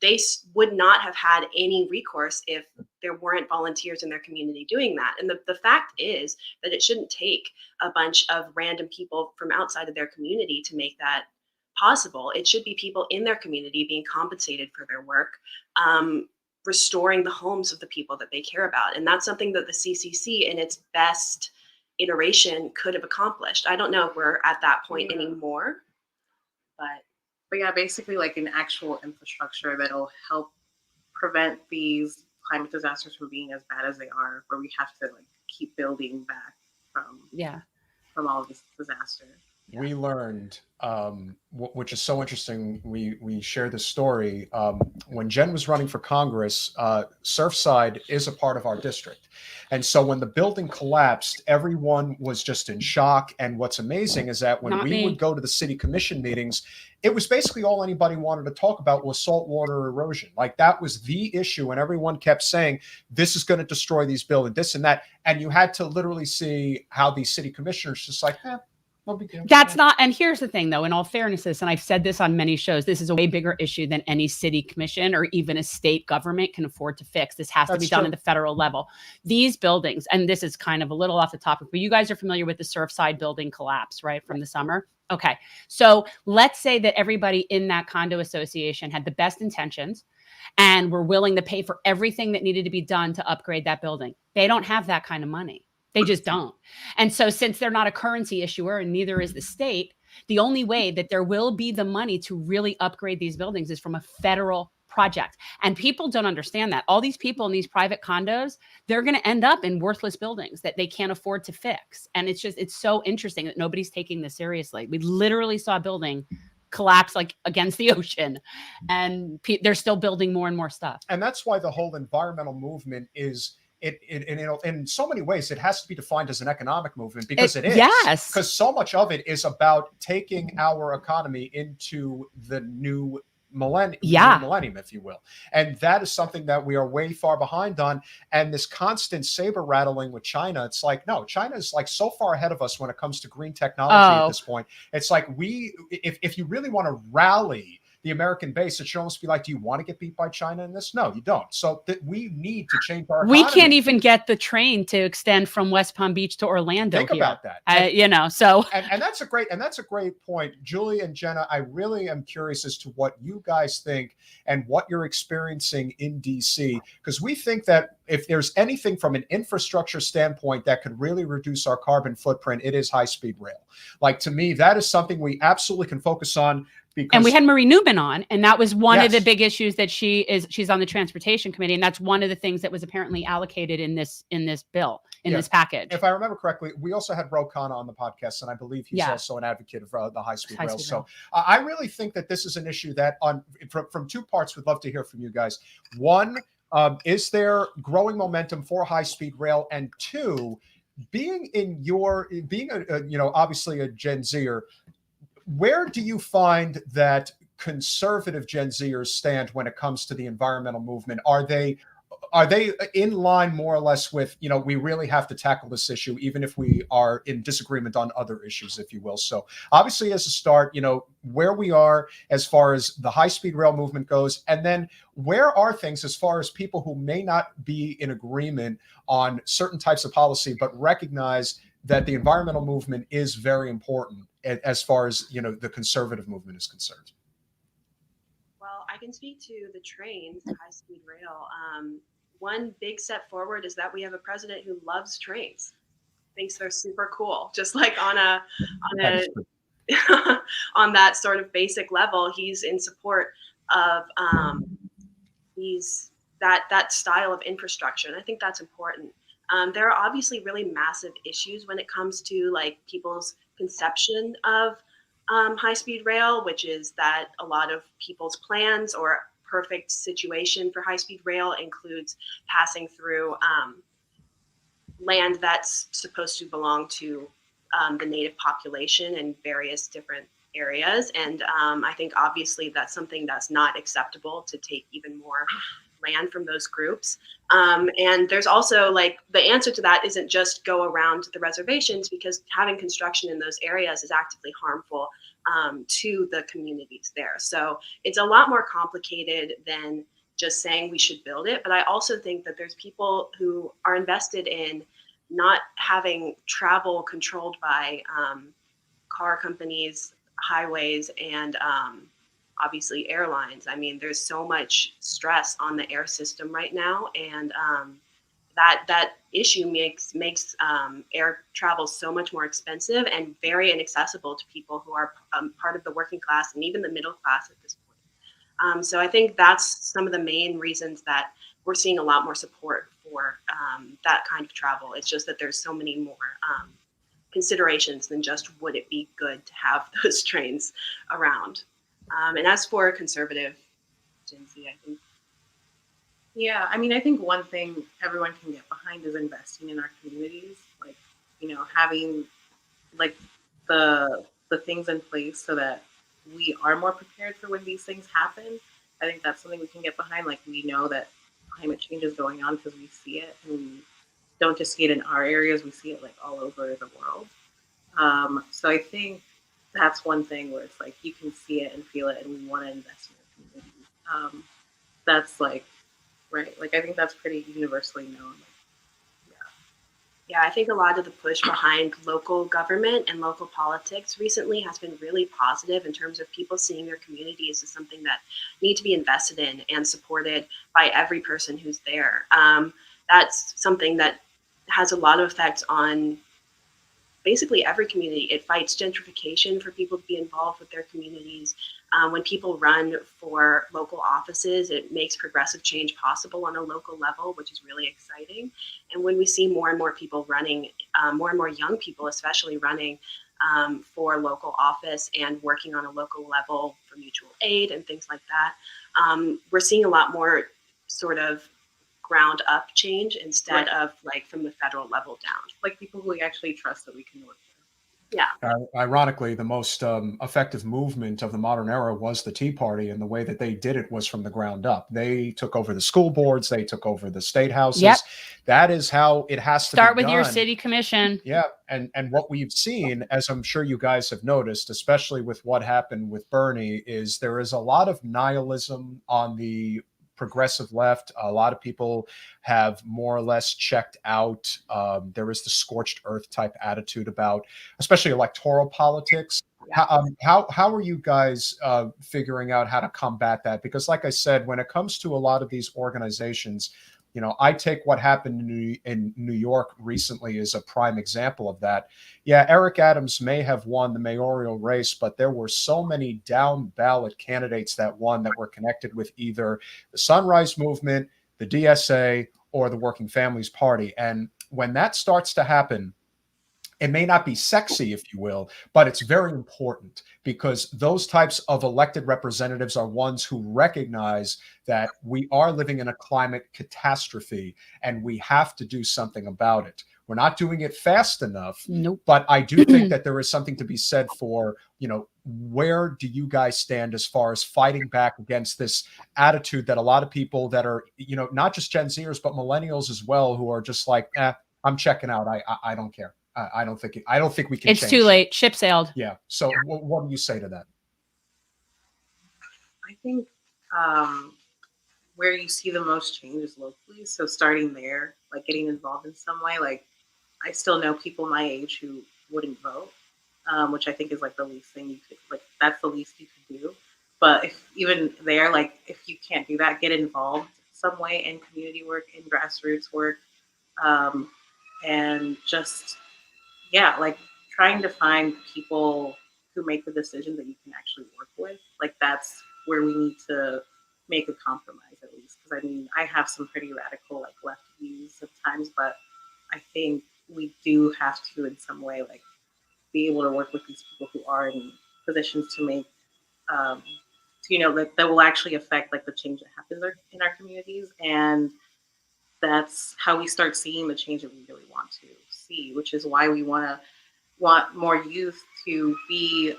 They would not have had any recourse if there weren't volunteers in their community doing that. And the fact is that it shouldn't take a bunch of random people from outside of their community to make that possible. It should be people in their community being compensated for their work, restoring the homes of the people that they care about. And that's something that the CCC in its best iteration could have accomplished. I don't know if we're at that point anymore, but yeah, basically like an actual infrastructure that'll help prevent these climate disasters from being as bad as they are, where we have to like keep building back from all of this disaster. We learned, which is so interesting. We share this story. When Jen was running for Congress, Surfside is a part of our district. And so when the building collapsed, everyone was just in shock. And what's amazing is that when we would go to the city commission meetings, it was basically all anybody wanted to talk about was saltwater erosion. Like that was the issue. And everyone kept saying, this is going to destroy these buildings, this and that. And you had to literally see how these city commissioners just like, no big deal. That's not, and here's the thing though, in all fairness, and I've said this on many shows, this is a way bigger issue than any city commission or even a state government can afford to fix. This has to be done at the federal level. These buildings, and this is kind of a little off the topic, but you guys are familiar with the Surfside building collapse, right, from the summer? Okay. So let's say that everybody in that condo association had the best intentions and were willing to pay for everything that needed to be done to upgrade that building. They don't have that kind of money. They just don't. And so since they're not a currency issuer and neither is the state, the only way that there will be the money to really upgrade these buildings is from a federal project. And people don't understand that. All these people in these private condos, they're going to end up in worthless buildings that they can't afford to fix. And it's so interesting that nobody's taking this seriously. We literally saw a building collapse like against the ocean, and they're still building more and more stuff. And that's why the whole environmental movement is in so many ways, it has to be defined as an economic movement because it is. Yes. Because so much of it is about taking our economy into the new millennium, if you will. And that is something that we are way far behind on. And this constant saber rattling with China, it's like, no, China is like so far ahead of us when it comes to green technology at this point. It's like if you really want to rally the American base, it should almost be like, do you want to get beat by China in this? No, you don't. So we need to change our economy. We can't even get the train to extend from West Palm Beach to Orlando. Think about that. And that's a great point. Julie and Jenna, I really am curious as to what you guys think and what you're experiencing in DC, because we think that if there's anything from an infrastructure standpoint that could really reduce our carbon footprint, it is high-speed rail. Like, to me, that is something we absolutely can focus on. And we had Marie Newman on, and that was one of the big issues that she's on the transportation committee. And that's one of the things that was apparently allocated in this bill, this package. If I remember correctly, we also had Ro Khanna on the podcast, and I believe he's also an advocate of the high-speed rail. So I really think that this is an issue that from two parts, we'd love to hear from you guys. One, is there growing momentum for high-speed rail? And two, being obviously a Gen Zer, where do you find that conservative Gen Zers stand when it comes to the environmental movement? Are they in line more or less with, we really have to tackle this issue, even if we are in disagreement on other issues, if you will? So obviously, as a start, where we are as far as the high-speed rail movement goes, and then where are things as far as people who may not be in agreement on certain types of policy, but recognize that the environmental movement is very important as far as, the conservative movement is concerned? Well, I can speak to the trains, high-speed rail. One big step forward is that we have a president who loves trains, thinks they're super cool. Just like on that sort of basic level, he's in support of that style of infrastructure, and I think that's important. There are obviously really massive issues when it comes to like people's conception of high-speed rail, which is that a lot of people's plans or perfect situation for high-speed rail includes passing through land that's supposed to belong to the native population in various different areas. And I think obviously that's something that's not acceptable, to take even more land from those groups. And there's also like the answer to that isn't just go around the reservations, because having construction in those areas is actively harmful to the communities there. So it's a lot more complicated than just saying we should build it. But I also think that there's people who are invested in not having travel controlled by car companies highways and obviously airlines. I mean, there's so much stress on the air system right now, and that issue makes air travel so much more expensive and very inaccessible to people who are part of the working class and even the middle class at this point. So I think that's some of the main reasons that we're seeing a lot more support for that kind of travel. It's just that there's so many more considerations than just would it be good to have those trains around. And as for conservative Gen Z, I think. Yeah, I mean, I think one thing everyone can get behind is investing in our communities, like, having like the things in place so that we are more prepared for when these things happen. I think that's something we can get behind. Like, we know that climate change is going on because we see it, and we don't just see it in our areas; we see it like all over the world. So I think that's one thing where it's like you can see it and feel it, and we want to invest in our communities. That's like right. Like, I think that's pretty universally known. Like, Yeah, I think a lot of the push behind local government and local politics recently has been really positive in terms of people seeing their communities as something that need to be invested in and supported by every person who's there. That's something that has a lot of effects on basically every community. It fights gentrification for people to be involved with their communities. When people run for local offices, it makes progressive change possible on a local level, which is really exciting. And when we see more and more people running, more and more young people especially running for local office and working on a local level for mutual aid and things like that, we're seeing a lot more sort of ground up change instead of like from the federal level down. like people who we actually trust that we can work with. Yeah. Ironically, the most effective movement of the modern era was the Tea Party, and the way that they did it was from the ground up. They took over the school boards, they took over the state houses. Yep. That is how it has to Start be with your done. city commission. Yeah, and what we've seen, as I'm sure you guys have noticed, especially with what happened with Bernie, is there is a lot of nihilism on the progressive left. A lot of people have more or less checked out. There is the scorched earth type attitude about, especially electoral politics. How are you guys figuring out how to combat that? Because, like I said, when it comes to a lot of these organizations, I take what happened in New York recently as a prime example of that. Yeah, Eric Adams may have won the mayoral race, but there were so many down ballot candidates that won that were connected with either the Sunrise Movement, the DSA, or the Working Families Party. And when that starts to happen, it may not be sexy, if you will, but it's very important, because those types of elected representatives are ones who recognize that we are living in a climate catastrophe and we have to do something about it. We're not doing it fast enough. Nope. But I do think that there is something to be said for, where do you guys stand as far as fighting back against this attitude that a lot of people that are, not just Gen Zers, but millennials as well, who are just like, I'm checking out. I don't care. I don't think we can. It's too late. Ship sailed. Yeah. So what do you say to that? I think where you see the most change is locally. So starting there, like getting involved in some way. Like, I still know people my age who wouldn't vote, which I think is like the least thing you could, like, that's the least you could do. But if even there, like, if you can't do that, get involved some way in community work, in grassroots work, and just, yeah, like trying to find people who make the decision that you can actually work with. Like, that's where we need to make a compromise, at least. Because I mean, I have some pretty radical, like, left views sometimes, but I think we do have to, in some way, like, be able to work with these people who are in positions to make, that will actually affect, like, the change that happens in our communities. And that's how we start seeing the change that we really want to see, which is why we want more youth to be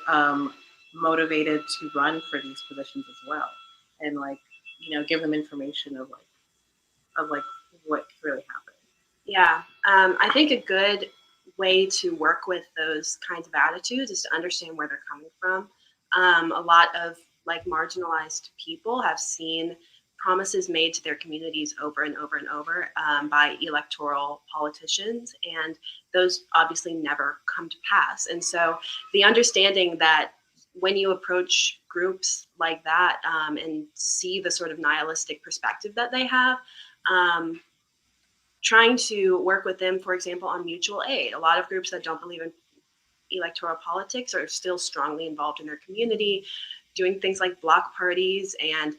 motivated to run for these positions as well, and, like, give them information of what really happened. Yeah, I think a good way to work with those kinds of attitudes is to understand where they're coming from. A lot of, like, marginalized people have seen promises made to their communities over and over and over by electoral politicians, and those obviously never come to pass. And so the understanding that when you approach groups like that and see the sort of nihilistic perspective that they have, trying to work with them, for example, on mutual aid. A lot of groups that don't believe in electoral politics are still strongly involved in their community, doing things like block parties and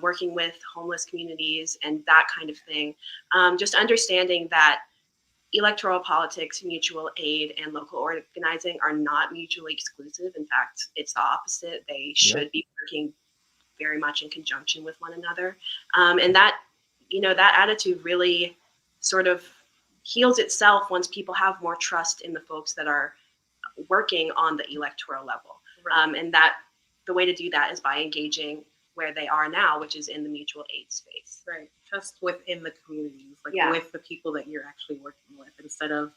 working with homeless communities and that kind of thing. Just understanding that electoral politics, mutual aid, and local organizing are not mutually exclusive. In fact, it's the opposite. They should be working very much in conjunction with one another. And that, that attitude really sort of heals itself once people have more trust in the folks that are working on the electoral level. Right. And that the way to do that is by engaging where they are now, which is in the mutual aid space. Right. Just within the communities, like with the people that you're actually working with, instead of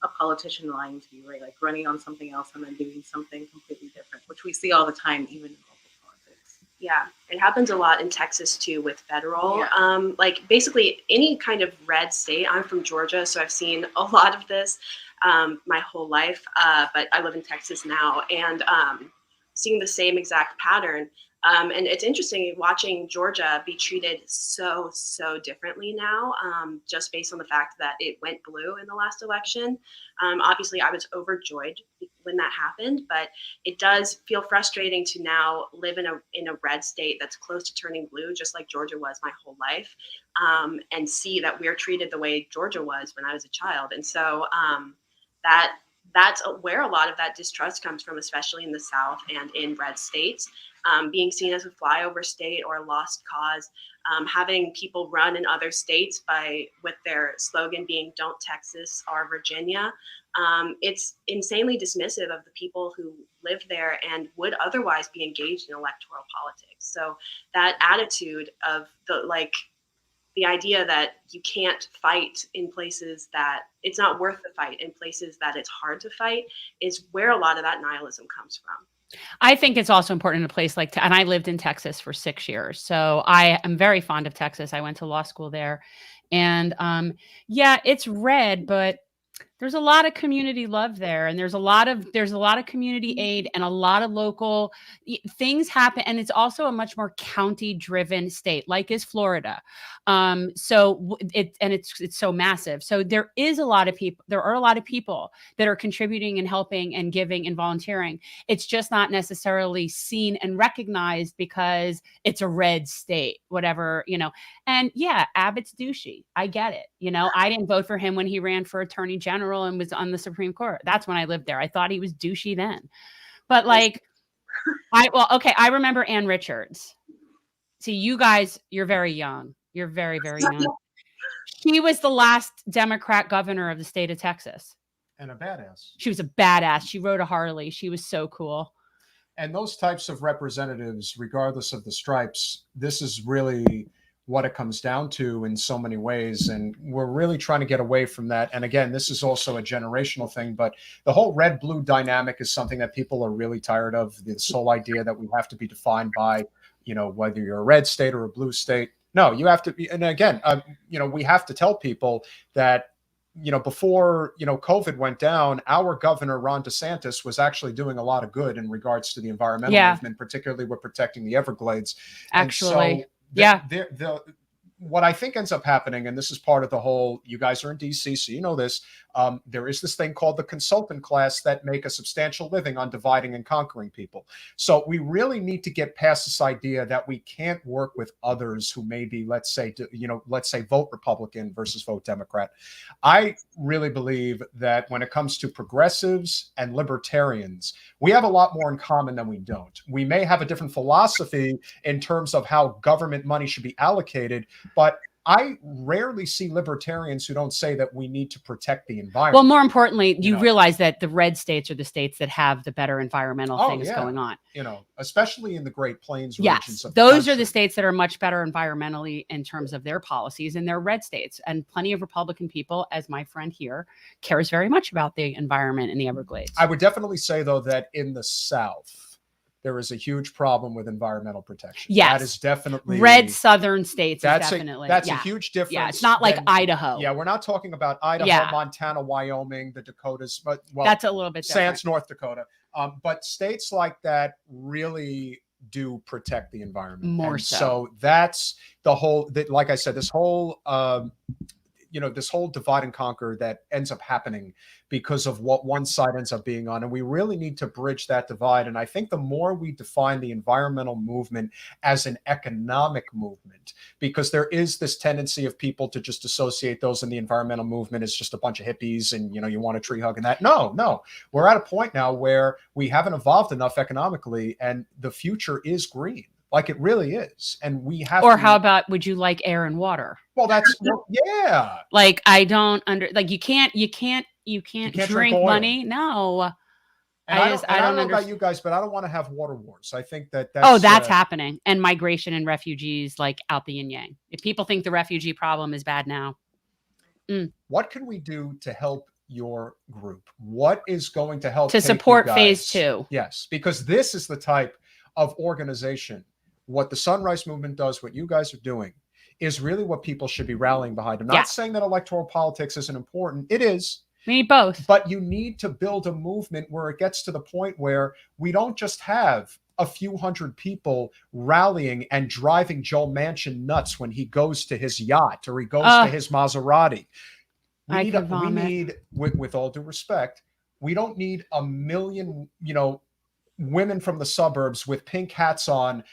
a politician lying to you, right? Like running on something else and then doing something completely different, which we see all the time, even in local politics. Yeah, it happens a lot in Texas too with federal. Yeah. Like basically any kind of red state. I'm from Georgia, so I've seen a lot of this my whole life, but I live in Texas now, and seeing the same exact pattern. And it's interesting watching Georgia be treated so differently now, just based on the fact that it went blue in the last election. Obviously, I was overjoyed when that happened, but it does feel frustrating to now live in a red state that's close to turning blue, just like Georgia was my whole life, and see that we're treated the way Georgia was when I was a child. And so that's where a lot of that distrust comes from, especially in the South and in red states. Being seen as a flyover state or a lost cause, having people run in other states with their slogan being "Don't Texas or Virginia." It's insanely dismissive of the people who live there and would otherwise be engaged in electoral politics. So that attitude of the idea that you can't fight in places that it's not worth the fight, in places that it's hard to fight, is where a lot of that nihilism comes from. I think it's also important in a place like, and I lived in Texas for 6 years. So I am very fond of Texas. I went to law school there, and it's red, but there's a lot of community love there, and there's a lot of community aid and a lot of local things happen. And it's also a much more county driven state, like is Florida. So it's so massive. So there are a lot of people that are contributing and helping and giving and volunteering. It's just not necessarily seen and recognized because it's a red state, whatever, and Abbott's douchey. I get it. I didn't vote for him when he ran for attorney general and was on the Supreme Court. That's when I lived there. I thought he was douchey then. But I remember Ann Richards. See, you guys, you're very young. You're very, very young. She was the last Democrat governor of the state of Texas. And a badass. She was a badass. She rode a Harley. She was so cool. And those types of representatives, regardless of the stripes, this is really what it comes down to in so many ways. And we're really trying to get away from that. And again, this is also a generational thing, but the whole red-blue dynamic is something that people are really tired of. This whole idea that we have to be defined by, whether you're a red state or a blue state. No, you have to be. And again, we have to tell people that, before, COVID went down, our governor, Ron DeSantis, was actually doing a lot of good in regards to the environmental movement, particularly with protecting the Everglades. Actually. What I think ends up happening, and this is part of the whole, you guys are in DC, so you know this, there is this thing called the consultant class that make a substantial living on dividing and conquering people. So we really need to get past this idea that we can't work with others who maybe, let's say, vote Republican versus vote Democrat. I really believe that when it comes to progressives and libertarians, we have a lot more in common than we don't. We may have a different philosophy in terms of how government money should be allocated, but I rarely see libertarians who don't say that we need to protect the environment. Well, more importantly, you realize that the red states are the states that have the better environmental things going on. Especially in the Great Plains Yes, regions of those are the states that are much better environmentally in terms of their policies, and they're red states. And plenty of Republican people, as my friend here, cares very much about the environment in the Everglades. I would definitely say, though, that in the South, there is a huge problem with environmental protection. Yes. That is definitely red southern states. That's is definitely that's yeah. a huge difference. Yeah, it's not like than- Idaho. Yeah, we're not talking about Idaho, Yeah. Montana, Wyoming, the Dakotas, but well, That's a little bit different. sans North Dakota. But states like that really do protect the environment More and so. so that's the whole. Like I said, this whole this whole divide and conquer that ends up happening because of what one side ends up being on. And we really need to bridge that divide. And I think the more we define the environmental movement as an economic movement, because there is this tendency of people to just associate those in the environmental movement as just a bunch of hippies and, you want a tree hug and that. No, we're at a point now where we haven't evolved enough economically and the future is green. Like it really is. And we have Or to, how about, would you like air and water? well, yeah. Like, I don't like, you can't drink drink oil. money. No. And I I don't know about understand. you guys, but I don't want to have water wars. I think that's That's happening. And migration and refugees, like, out the yin yang. If people think the refugee problem is bad now. What can we do to help your group? What is going to help To take you support guys? phase 2. Yes, because this is the type of organization. What the Sunrise Movement does, what you guys are doing, is really what people should be rallying behind. I'm not saying that electoral politics isn't important. It is. We need both. But you need to build a movement where it gets to the point where we don't just have a few hundred people rallying and driving Joe Manchin nuts when he goes to his yacht or he goes to his Maserati. We need, with all due respect, we don't need a million, women from the suburbs with pink hats on,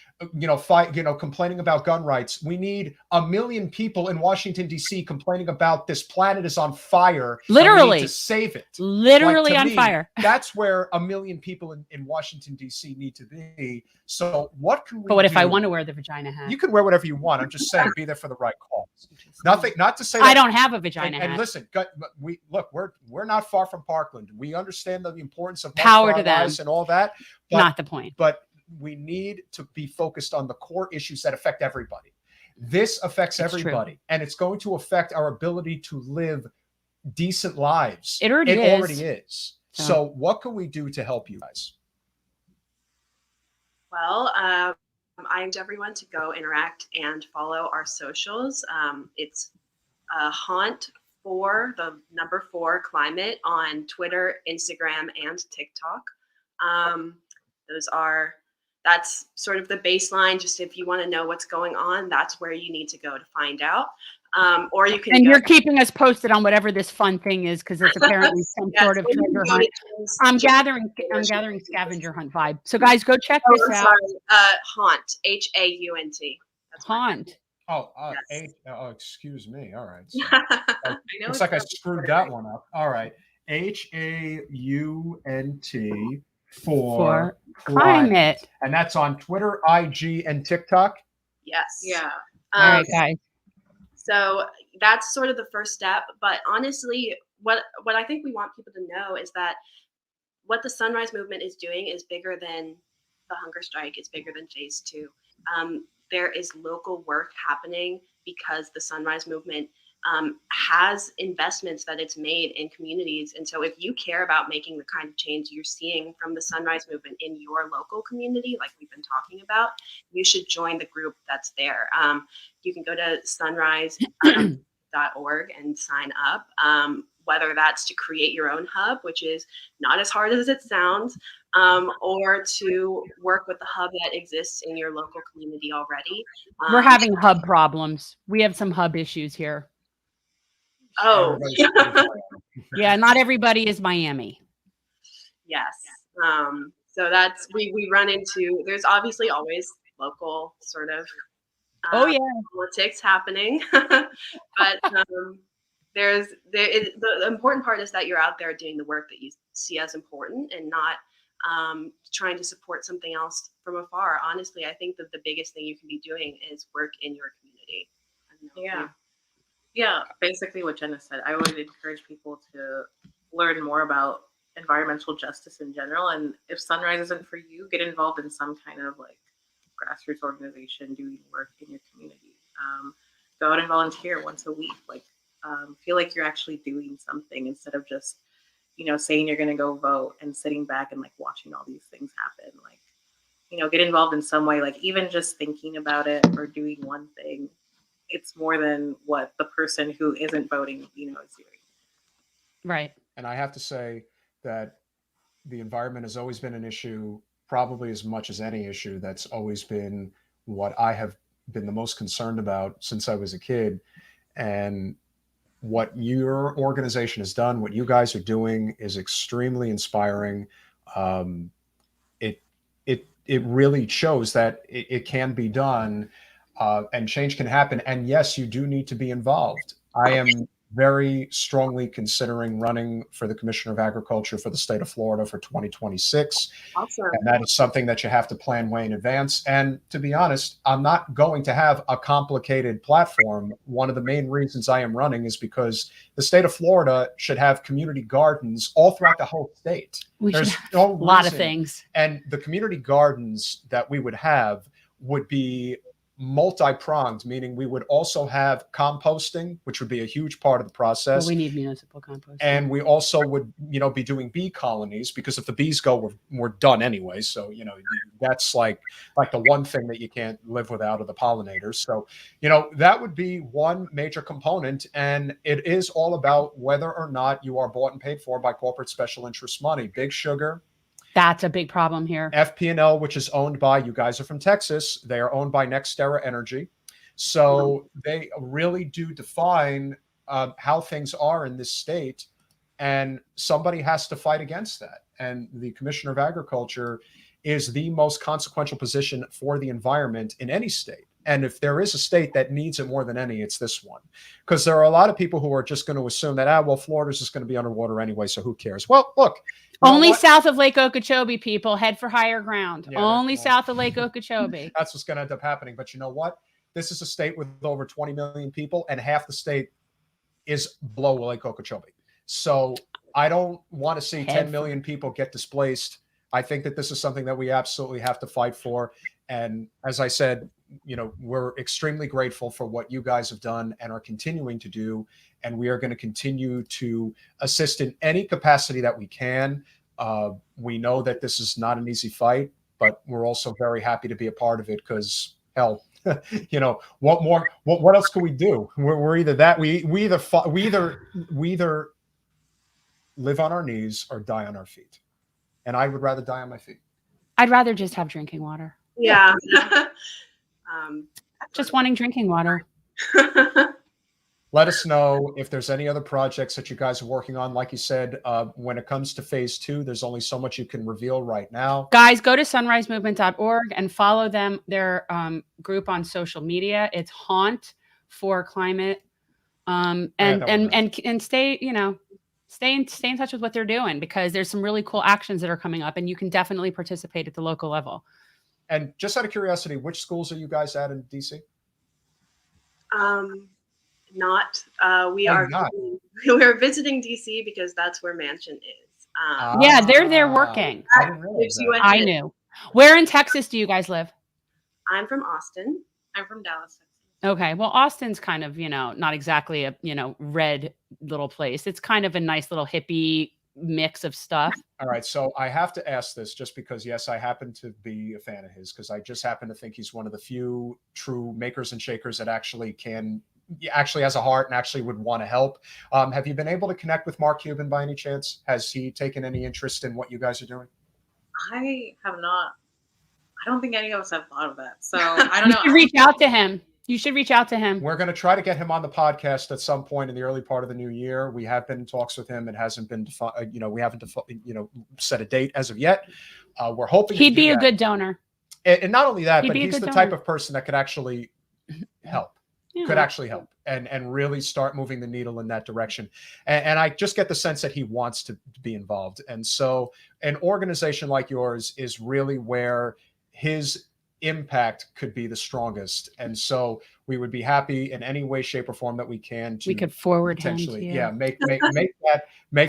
complaining about gun rights. We need a million people in Washington, D.C. complaining about this planet is on fire. Literally. We need to save it. Literally to on me, fire. That's where a million people in Washington, D.C. need to be. So what can we But what do? if I want to wear the vagina hat? You can wear whatever you want. I'm just saying, be there for the right cause. Not to say that, I don't have a vagina hat. And listen, we're not far from Parkland. We understand the importance of Power to them and all that. But, not the point. But we need to be focused on the core issues that affect everybody. This affects everybody, true. and it's going to affect our ability to live decent lives. It already is. So what can we do to help you guys? Well, I invite everyone to go interact and follow our socials. It's Haunt for the number 4 climate on Twitter, Instagram, and TikTok. That's sort of the baseline. Just if you want to know what's going on, that's where you need to go to find out. Or you can. And you're keeping us posted on whatever this fun thing is, because it's apparently some sort of treasure hunt. I'm gathering scavenger hunt vibe. So guys, go check this out. Haunt, HAUNT. That's Haunt. Yes. Excuse me. All right. I know Looks like I screwed that one up. All right. HAUNT for climate. And that's on Twitter, IG, and TikTok. Yes. Yeah. All right, guys. So that's sort of the first step. But honestly, what I think we want people to know is that what the Sunrise Movement is doing is bigger than the hunger strike. It's bigger than phase 2. There is local work happening because the Sunrise Movement has investments that it's made in communities. And so if you care about making the kind of change you're seeing from the Sunrise Movement in your local community, like we've been talking about, you should join the group that's there. You can go to sunrise.org and sign up, whether that's to create your own hub, which is not as hard as it sounds, or to work with the hub that exists in your local community already. We're having hub problems. We have some hub issues here. Oh, yeah, not everybody is Miami. Yes. So that's we run into. There's obviously always local sort of politics happening, but the important part is that you're out there doing the work that you see as important and not trying to support something else from afar. Honestly, I think that the biggest thing you can be doing is work in your community. Yeah, basically what Jenna said. I would encourage people to learn more about environmental justice in general. And if Sunrise isn't for you, get involved in some kind of like grassroots organization doing work in your community. Go out and volunteer once a week. Feel like you're actually doing something instead of just, saying you're going to go vote and sitting back and like watching all these things happen. get involved in some way, like even just thinking about it or doing one thing, it's more than what the person who isn't voting, is doing. Right. And I have to say that the environment has always been an issue, probably as much as any issue. That's always been what I have been the most concerned about since I was a kid. And what your organization has done, what you guys are doing, is extremely inspiring. Um, it really shows that it can be done, and change can happen. And yes, you do need to be involved. I am very strongly considering running for the Commissioner of Agriculture for the state of Florida for 2026. Awesome. And that is something that you have to plan way in advance. And to be honest, I'm not going to have a complicated platform. One of the main reasons I am running is because the state of Florida should have community gardens all throughout the whole state. There's a lot of things. And the community gardens that we would have would be multi-pronged, meaning we would also have composting, which would be a huge part of the process. Well, we need municipal composting. And we also would, be doing bee colonies, because if the bees go, we're done anyway. So, that's like the one thing that you can't live without, of the pollinators. So, that would be one major component. And it is all about whether or not you are bought and paid for by corporate special interest money. Big Sugar. That's a big problem here. FP&L, which is owned by, you guys are from Texas, they are owned by NextEra Energy. So they really do define how things are in this state. And somebody has to fight against that. And the Commissioner of Agriculture is the most consequential position for the environment in any state. And if there is a state that needs it more than any, it's this one. Because there are a lot of people who are just going to assume that, Florida's just going to be underwater anyway, so who cares? Well, look. Only south of Lake Okeechobee, people. Head for higher ground. Yeah, Only south of Lake Okeechobee. That's what's going to end up happening. But you know what? This is a state with over 20 million people, and half the state is below Lake Okeechobee. So I don't want to see 10 million people get displaced. I think that this is something that we absolutely have to fight for. And as I said, we're extremely grateful for what you guys have done and are continuing to do. And we are going to continue to assist in any capacity that we can. We know that this is not an easy fight, but we're also very happy to be a part of it, because hell, what more, what else can we do? We're either that, we either live on our knees or die on our feet. And I would rather die on my feet. I'd rather just have drinking water. Yeah. Just wanting drinking water. Let us know if there's any other projects that you guys are working on. Like you said, when it comes to phase 2, there's only so much you can reveal right now. Guys, go to sunrisemovement.org and follow their group on social media. It's Haunt for Climate. And stay, stay in touch with what they're doing, because there's some really cool actions that are coming up, and you can definitely participate at the local level. And just out of curiosity, which schools are you guys at in DC? We are visiting DC because that's where Mansion is. Yeah, they're there working. I knew. Where in Texas do you guys live? I'm from Austin. I'm from Dallas, Texas. Okay. Well, Austin's kind of, not exactly a, red little place. It's kind of a nice little hippie mix of stuff. All right. So I have to ask this just because, yes, I happen to be a fan of his, because I just happen to think he's one of the few true makers and shakers that actually has a heart and actually would want to help. Have you been able to connect with Mark Cuban by any chance? Has he taken any interest in what you guys are doing? I have not. I don't think any of us have thought of that. So I don't know. You should reach out to him. You should reach out to him. We're going to try to get him on the podcast at some point in the early part of the new year. We have been in talks with him. It hasn't been, we haven't, set a date as of yet. We're hoping he'd be a good donor. And not only that, but he's the type of person that could actually help. Could actually help and really start moving the needle in that direction. And I just get the sense that he wants to be involved. And so an organization like yours is really where his impact could be the strongest. And so we would be happy in any way, shape, or form that we can to, we could forward potentially, him make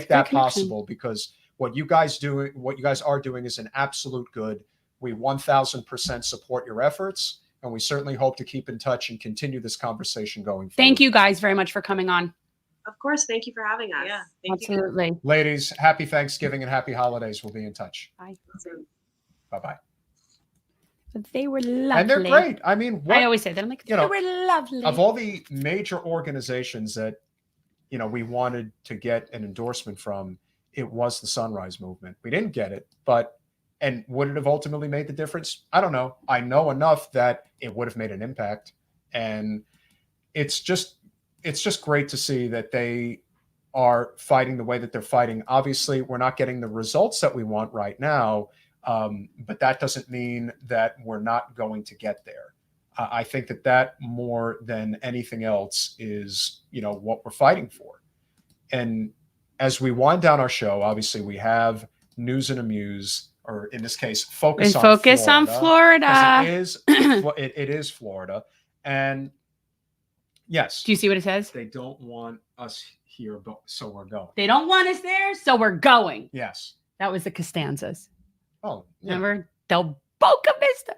that possible, because what you guys are doing is an absolute good. We 1000% support your efforts. And we certainly hope to keep in touch and continue this conversation going forward. Thank you guys very much for coming on. Of course. Thank you for having us. Yeah, absolutely. Ladies, happy Thanksgiving and happy holidays. We'll be in touch. Bye. Bye-bye. They were lovely. And they're great. I mean, I always say that. I'm like, they were lovely. Of all the major organizations that, we wanted to get an endorsement from, it was the Sunrise Movement. We didn't get it, and would it have ultimately made the difference? I don't know. I know enough that it would have made an impact. And it's just great to see that they are fighting the way that they're fighting. Obviously, we're not getting the results that we want right now, but that doesn't mean that we're not going to get there. I think that more than anything else is, what we're fighting for. And as we wind down our show, obviously we have news and amuse, or in this case, focus on Florida. It is Florida. And yes. Do you see what it says? They don't want us here, so we're going. They don't want us there, so we're going. Yes. That was the Costanzas. Oh, yeah. Remember? Del Boca Vista.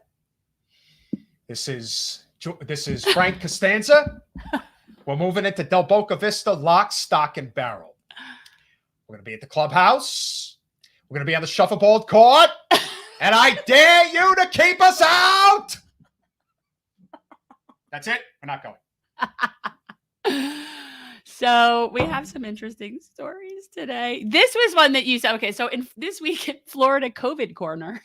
This is Frank Costanza. We're moving into Del Boca Vista, lock, stock, and barrel. We're going to be at the clubhouse. We're going to be on the shuffleboard court. And I dare you to keep us out. That's it. We're not going. So we have some interesting stories today. This was one that you said. Okay, so in this week in Florida COVID corner.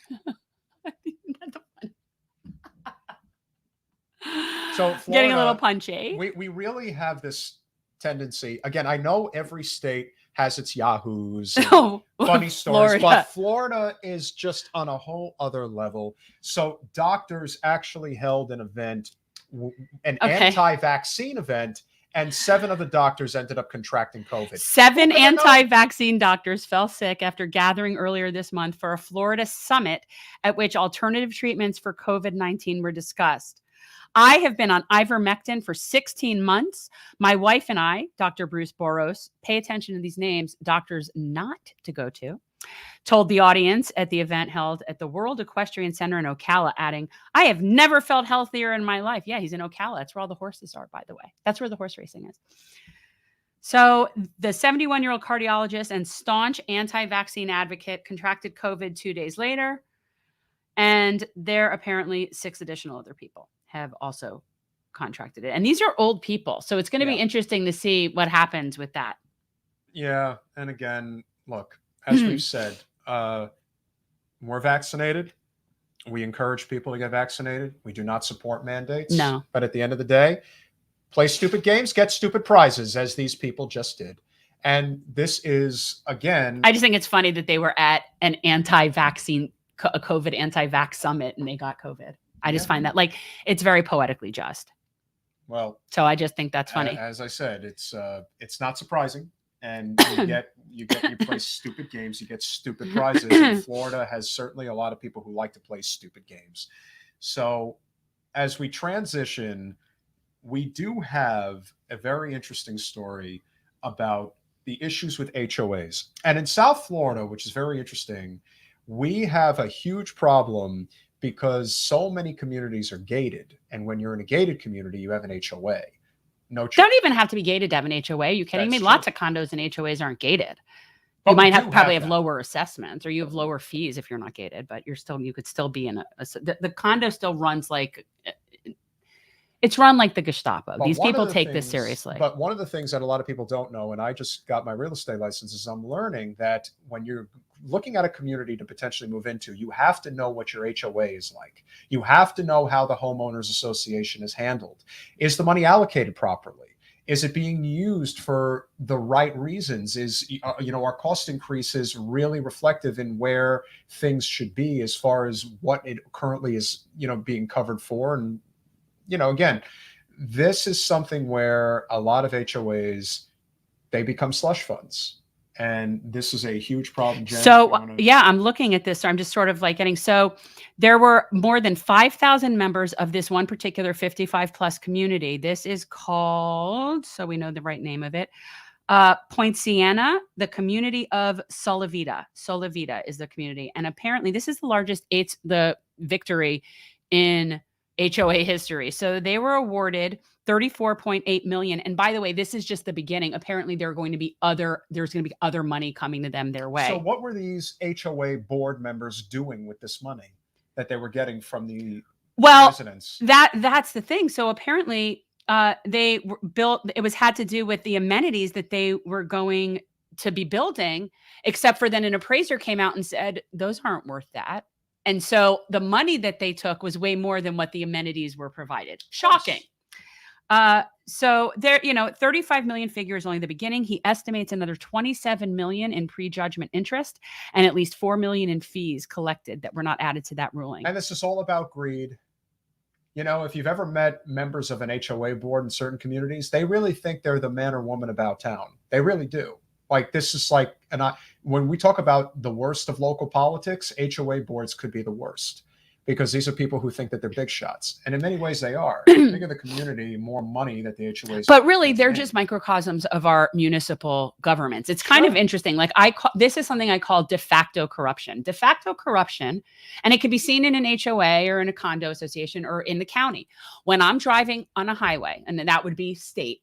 So Florida, getting a little punchy. We really have this tendency. Again, I know every state has its yahoos, funny stories, but Florida is just on a whole other level. So doctors actually held an event, an anti-vaccine event, and 7 of the doctors ended up contracting COVID. 7 anti-vaccine doctors fell sick after gathering earlier this month for a Florida summit at which alternative treatments for COVID-19 were discussed. I have been on ivermectin for 16 months. My wife and I, Dr. Bruce Boros, pay attention to these names, doctors not to go to, told the audience at the event held at the World Equestrian Center in Ocala, adding, I have never felt healthier in my life. Yeah, he's in Ocala. That's where all the horses are, by the way. That's where the horse racing is. So the 71-year-old cardiologist and staunch anti-vaccine advocate contracted COVID 2 days later. And there apparently 6 additional other people have also contracted it. And these are old people. So it's going to be interesting to see what happens with that. Yeah. And again, look, as we've said, we're vaccinated. We encourage people to get vaccinated. We do not support mandates. No. But at the end of the day, play stupid games, get stupid prizes, as these people just did. And this is, again... I just think it's funny that they were at an anti-vaccine, a COVID anti-vax summit, and they got COVID. I just find that, like, it's very poetically just. Well, so I just think that's funny. As I said, it's not surprising, and you play stupid games, you get stupid prizes. And Florida has certainly a lot of people who like to play stupid games. So, as we transition, we do have a very interesting story about the issues with HOAs, and in South Florida, which is very interesting, we have a huge problem. Because so many communities are gated. And when you're in a gated community, you have an HOA. No, don't even have to be gated to have an HOA. Are you kidding me? True. Lots of condos and HOAs aren't gated. But you might probably have lower assessments, or you have lower fees if you're not gated, but you could still be in the condo still runs like, it's run like the Gestapo. These people take this seriously. But one of the things that a lot of people don't know, and I just got my real estate license, is I'm learning that when you're looking at a community to potentially move into, you have to know what your HOA is like. You have to know how the homeowners association is handled. Is the money allocated properly? Is it being used for the right reasons? Is, our cost increases really reflective in where things should be as far as what it currently is, being covered for? And, again, this is something where a lot of HOAs, they become slush funds. And this is a huge problem. Jen, so, I'm looking at this. So I'm just sort of like there were more than 5,000 members of this one particular 55 plus community. This is called, so we know the right name of it, Point Siena, the community of Solavita. Solavita is the community. And apparently this is the largest, the victory in HOA history. So they were awarded $34.8 million. And by the way, this is just the beginning. Apparently there's going to be other money coming to them their way. So what were these HOA board members doing with this money? that they were getting from the Well, residents. that's the thing. So apparently, they built. It was had to do with the amenities that they were going to be building. Except for then an appraiser came out and said those aren't worth that. And so the money that they took was way more than what the amenities were provided. Shocking. So there, 35 million figure is only the beginning. He estimates another 27 million in prejudgment interest and at least 4 million in fees collected that were not added to that ruling. And this is all about greed. If you've ever met members of an HOA board in certain communities, they really think they're the man or woman about town. They really do. Like this is like, when we talk about the worst of local politics, HOA boards could be the worst because these are people who think that they're big shots. And in many ways they are. The bigger the community, more money that the HOAs. But really, they're just microcosms of our municipal governments. It's kind of interesting. Like this is something I call de facto corruption. De facto corruption, and it can be seen in an HOA or in a condo association or in the county. When I'm driving on a highway, and that would be state,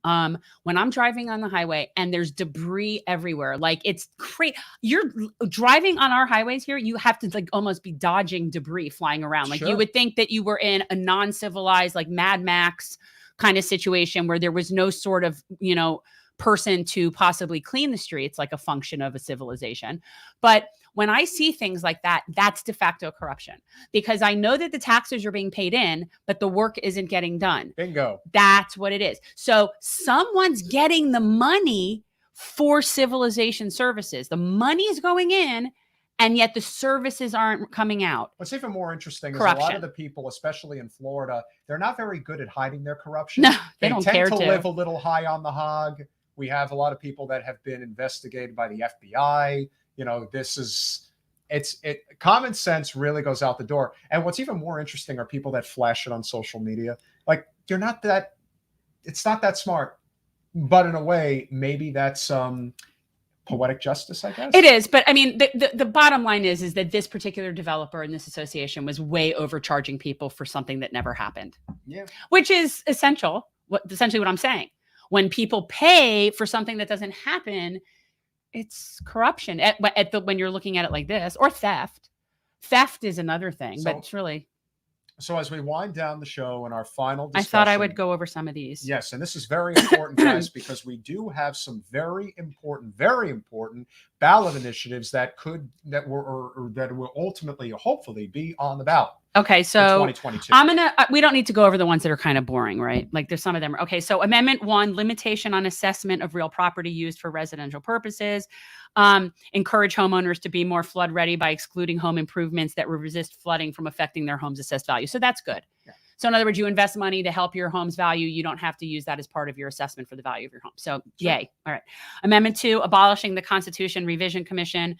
when I'm driving on the highway and there's debris everywhere, like it's crazy. You're driving on our highways here. You have to like almost be dodging debris flying around. Like you would think that you were in a non-civilized, like Mad Max kind of situation where there was no sort of, person to possibly clean the streets, like a function of a civilization. But when I see things like that, that's de facto corruption because I know that the taxes are being paid in, but the work isn't getting done. Bingo. That's what it is. So someone's getting the money for civilization services. The money is going in, and yet the services aren't coming out. What's even more interesting is a lot of the people, especially in Florida, they're not very good at hiding their corruption. No, they don't tend care to to live a little high on the hog. We have a lot of people that have been investigated by the FBI. Common sense really goes out the door. And what's even more interesting are people that flash it on social media. Like it's not that smart, but in a way, maybe that's poetic justice, I guess. It is. But I mean, the bottom line is that this particular developer in this association was way overcharging people for something that never happened. Yeah. Which is essentially what I'm saying. When people pay for something that doesn't happen, it's corruption when you're looking at it like this, or theft. Theft is another thing, but it's really. So as we wind down the show and our final discussion, I thought I would go over some of these. Yes, and this is very important, guys, because we do have some very important ballot initiatives that will ultimately, hopefully, be on the ballot. Okay, so 2022. We don't need to go over the ones that are kind of boring, right? Like there's some of them. Okay, so Amendment 1, limitation on assessment of real property used for residential purposes. Encourage homeowners to be more flood ready by excluding home improvements that will resist flooding from affecting their home's assessed value. So that's good. Yeah. So in other words, you invest money to help your home's value. You don't have to use that as part of your assessment for the value of your home. So yay. All right. Amendment 2, abolishing the Constitution Revision Commission.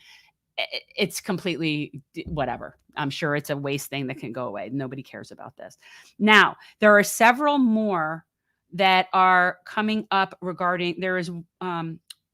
It's completely whatever. I'm sure it's a waste thing that can go away. Nobody cares about this. Now, there are several more that are coming up regarding, there is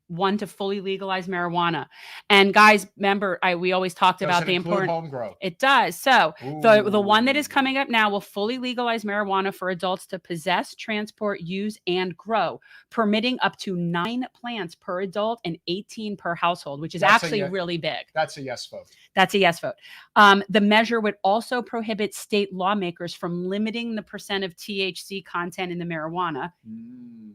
one to fully legalize marijuana. And guys, remember, we always talked about the important home grow. It does. So the one that is coming up now will fully legalize marijuana for adults to possess, transport, use, and grow, permitting up to 9 plants per adult and 18 per household, which is actually really big. That's a yes vote. That's a yes vote. The measure would also prohibit state lawmakers from limiting the percent of THC content in the marijuana,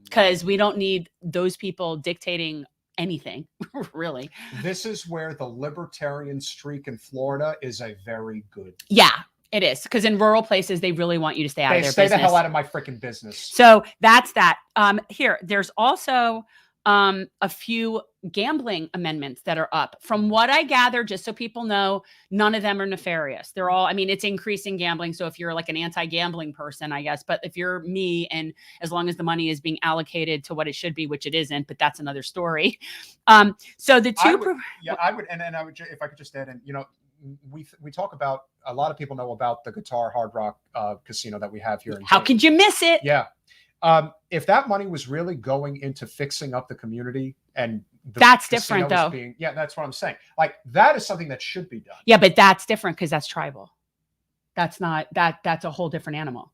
because we don't need those people dictating anything, really. This is where the libertarian streak in Florida is a very good. Yeah, it is. Because in rural places, they really want you to stay out of their business. Stay the hell out of my freaking business. So that's that. Here, there's also a few gambling amendments that are up. From what I gather, just so people know, none of them are nefarious. They're all, it's increasing gambling. So if you're like an anti-gambling person, I guess, but if you're me, and as long as the money is being allocated to what it should be, which it isn't, but that's another story. So the two, I would, and I would, if I could just add in, we talk about, a lot of people know about the Guitar Hard Rock casino that we have here. How could you miss it? Yeah. If that money was really going into fixing up the community, and that's different though. That's what I'm saying. Like that is something that should be done. Yeah, but that's different because that's tribal. That's not that's a whole different animal.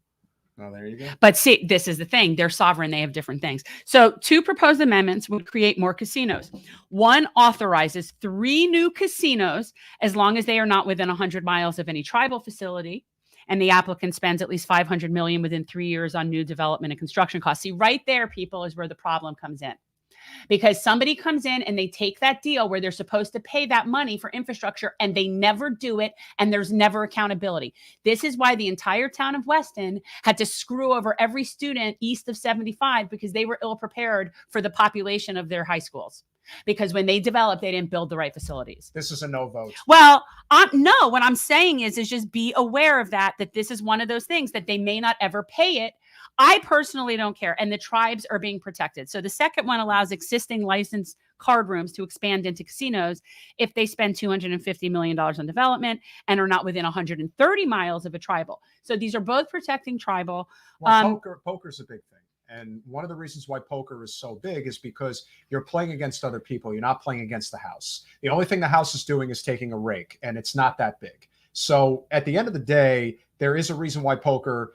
Oh, there you go. But see, this is the thing. They're sovereign. They have different things. So 2 proposed amendments would create more casinos. 1 authorizes 3 new casinos as long as they are not within 100 miles of any tribal facility. And the applicant spends at least $500 million within 3 years on new development and construction costs. See, right there, people, is where the problem comes in. Because somebody comes in and they take that deal where they're supposed to pay that money for infrastructure and they never do it, and there's never accountability. This is why the entire town of Weston had to screw over every student east of 75 because they were ill prepared for the population of their high schools. Because when they developed, they didn't build the right facilities. This is a no vote. Well, no, what I'm saying is just be aware of that this is one of those things that they may not ever pay it. I personally don't care. And the tribes are being protected. So the second one allows existing licensed card rooms to expand into casinos if they spend $250 million on development and are not within 130 miles of a tribal. So these are both protecting tribal. Well, poker's a big thing. And one of the reasons why poker is so big is because you're playing against other people. You're not playing against the house. The only thing the house is doing is taking a rake, and it's not that big. So at the end of the day, there is a reason why poker,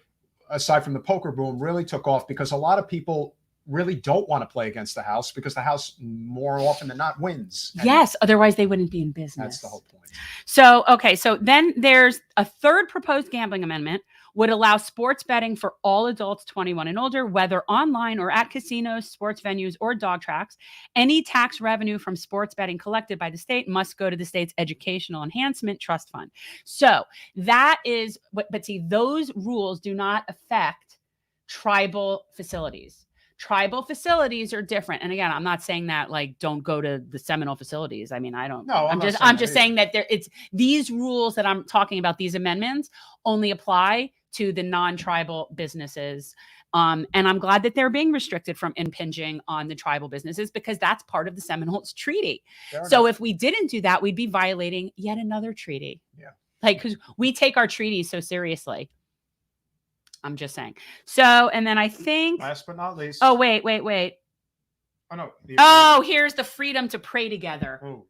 aside from the poker boom, really took off, because a lot of people really don't want to play against the house because the house more often than not wins. And yes, otherwise they wouldn't be in business. that's the whole point. So, okay, so then there's a third proposed gambling amendment would allow sports betting for all adults 21 and older, whether online or at casinos, sports venues, or dog tracks. Any tax revenue from sports betting collected by the state must go to the state's Educational Enhancement Trust Fund. So that is, but see, those rules do not affect tribal facilities. Tribal facilities are different. And again, I'm not saying that like don't go to the Seminole facilities. I mean, I don't know. I'm just saying that it's these rules that I'm talking about, these amendments only apply to the non-tribal businesses. And I'm glad that they're being restricted from impinging on the tribal businesses, because that's part of the Seminoles Treaty. So if we didn't do that, we'd be violating yet another treaty. Yeah. Like, because we take our treaties so seriously. I'm just saying. So, and then I think, last but not least. oh, wait. Oh, no. Oh, here's the freedom to pray together. Oh.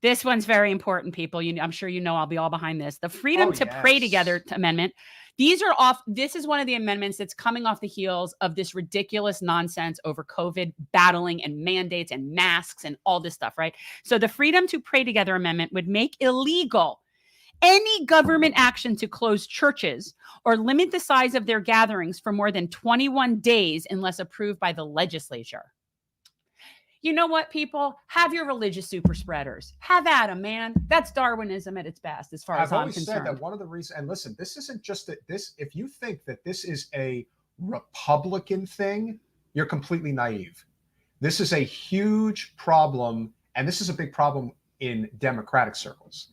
This one's very important, people. I'm sure you know I'll be all behind this. The freedom to pray together amendment. These are off. This is one of the amendments that's coming off the heels of this ridiculous nonsense over COVID battling and mandates and masks and all this stuff, right? So the freedom to pray together amendment would make illegal any government action to close churches or limit the size of their gatherings for more than 21 days unless approved by the legislature. You know what, people? Have your religious super spreaders. Have at them, man. That's Darwinism at its best, as far as I'm concerned. I've always said that one of the reasons, and listen, this isn't just that this, if you think that this is a Republican thing, you're completely naive. This is a huge problem, and this is a big problem in Democratic circles.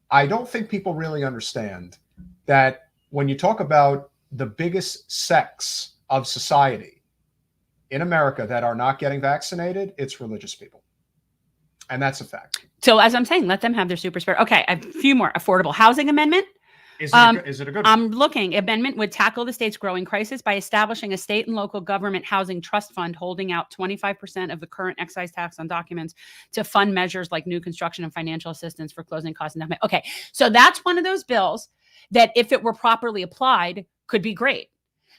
I don't think people really understand that when you talk about the biggest sects of society in America that are not getting vaccinated, it's religious people. And that's a fact. So as I'm saying, let them have their super spreader. Okay, a few more. Affordable housing amendment. Is it a good one? I'm looking. Amendment would tackle the state's growing crisis by establishing a state and local government housing trust fund holding out 25% of the current excise tax on documents to fund measures like new construction and financial assistance for closing costs. And okay, so that's one of those bills that, if it were properly applied, could be great.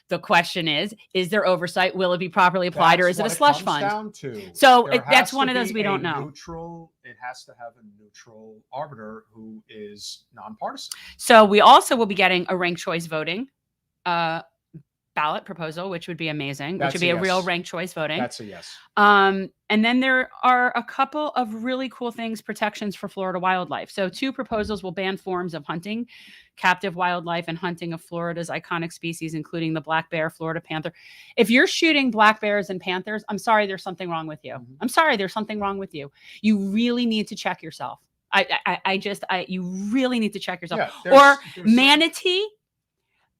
The question is there oversight? Will it be properly applied, or is it a slush fund? So that's one of those we don't know. It has to have a neutral arbiter who is nonpartisan. So we also will be getting a ranked choice voting ballot proposal, which would be amazing, which would be a real ranked choice voting. That's a yes. And then there are a couple of really cool things, protections for Florida wildlife. So 2 proposals will ban forms of hunting, captive wildlife, and hunting of Florida's iconic species, including the black bear, Florida panther. If you're shooting black bears and panthers, I'm sorry, there's something wrong with you. I'm sorry, there's something wrong with you. You really need to check yourself. You really need to check yourself. Yeah, there's manatee.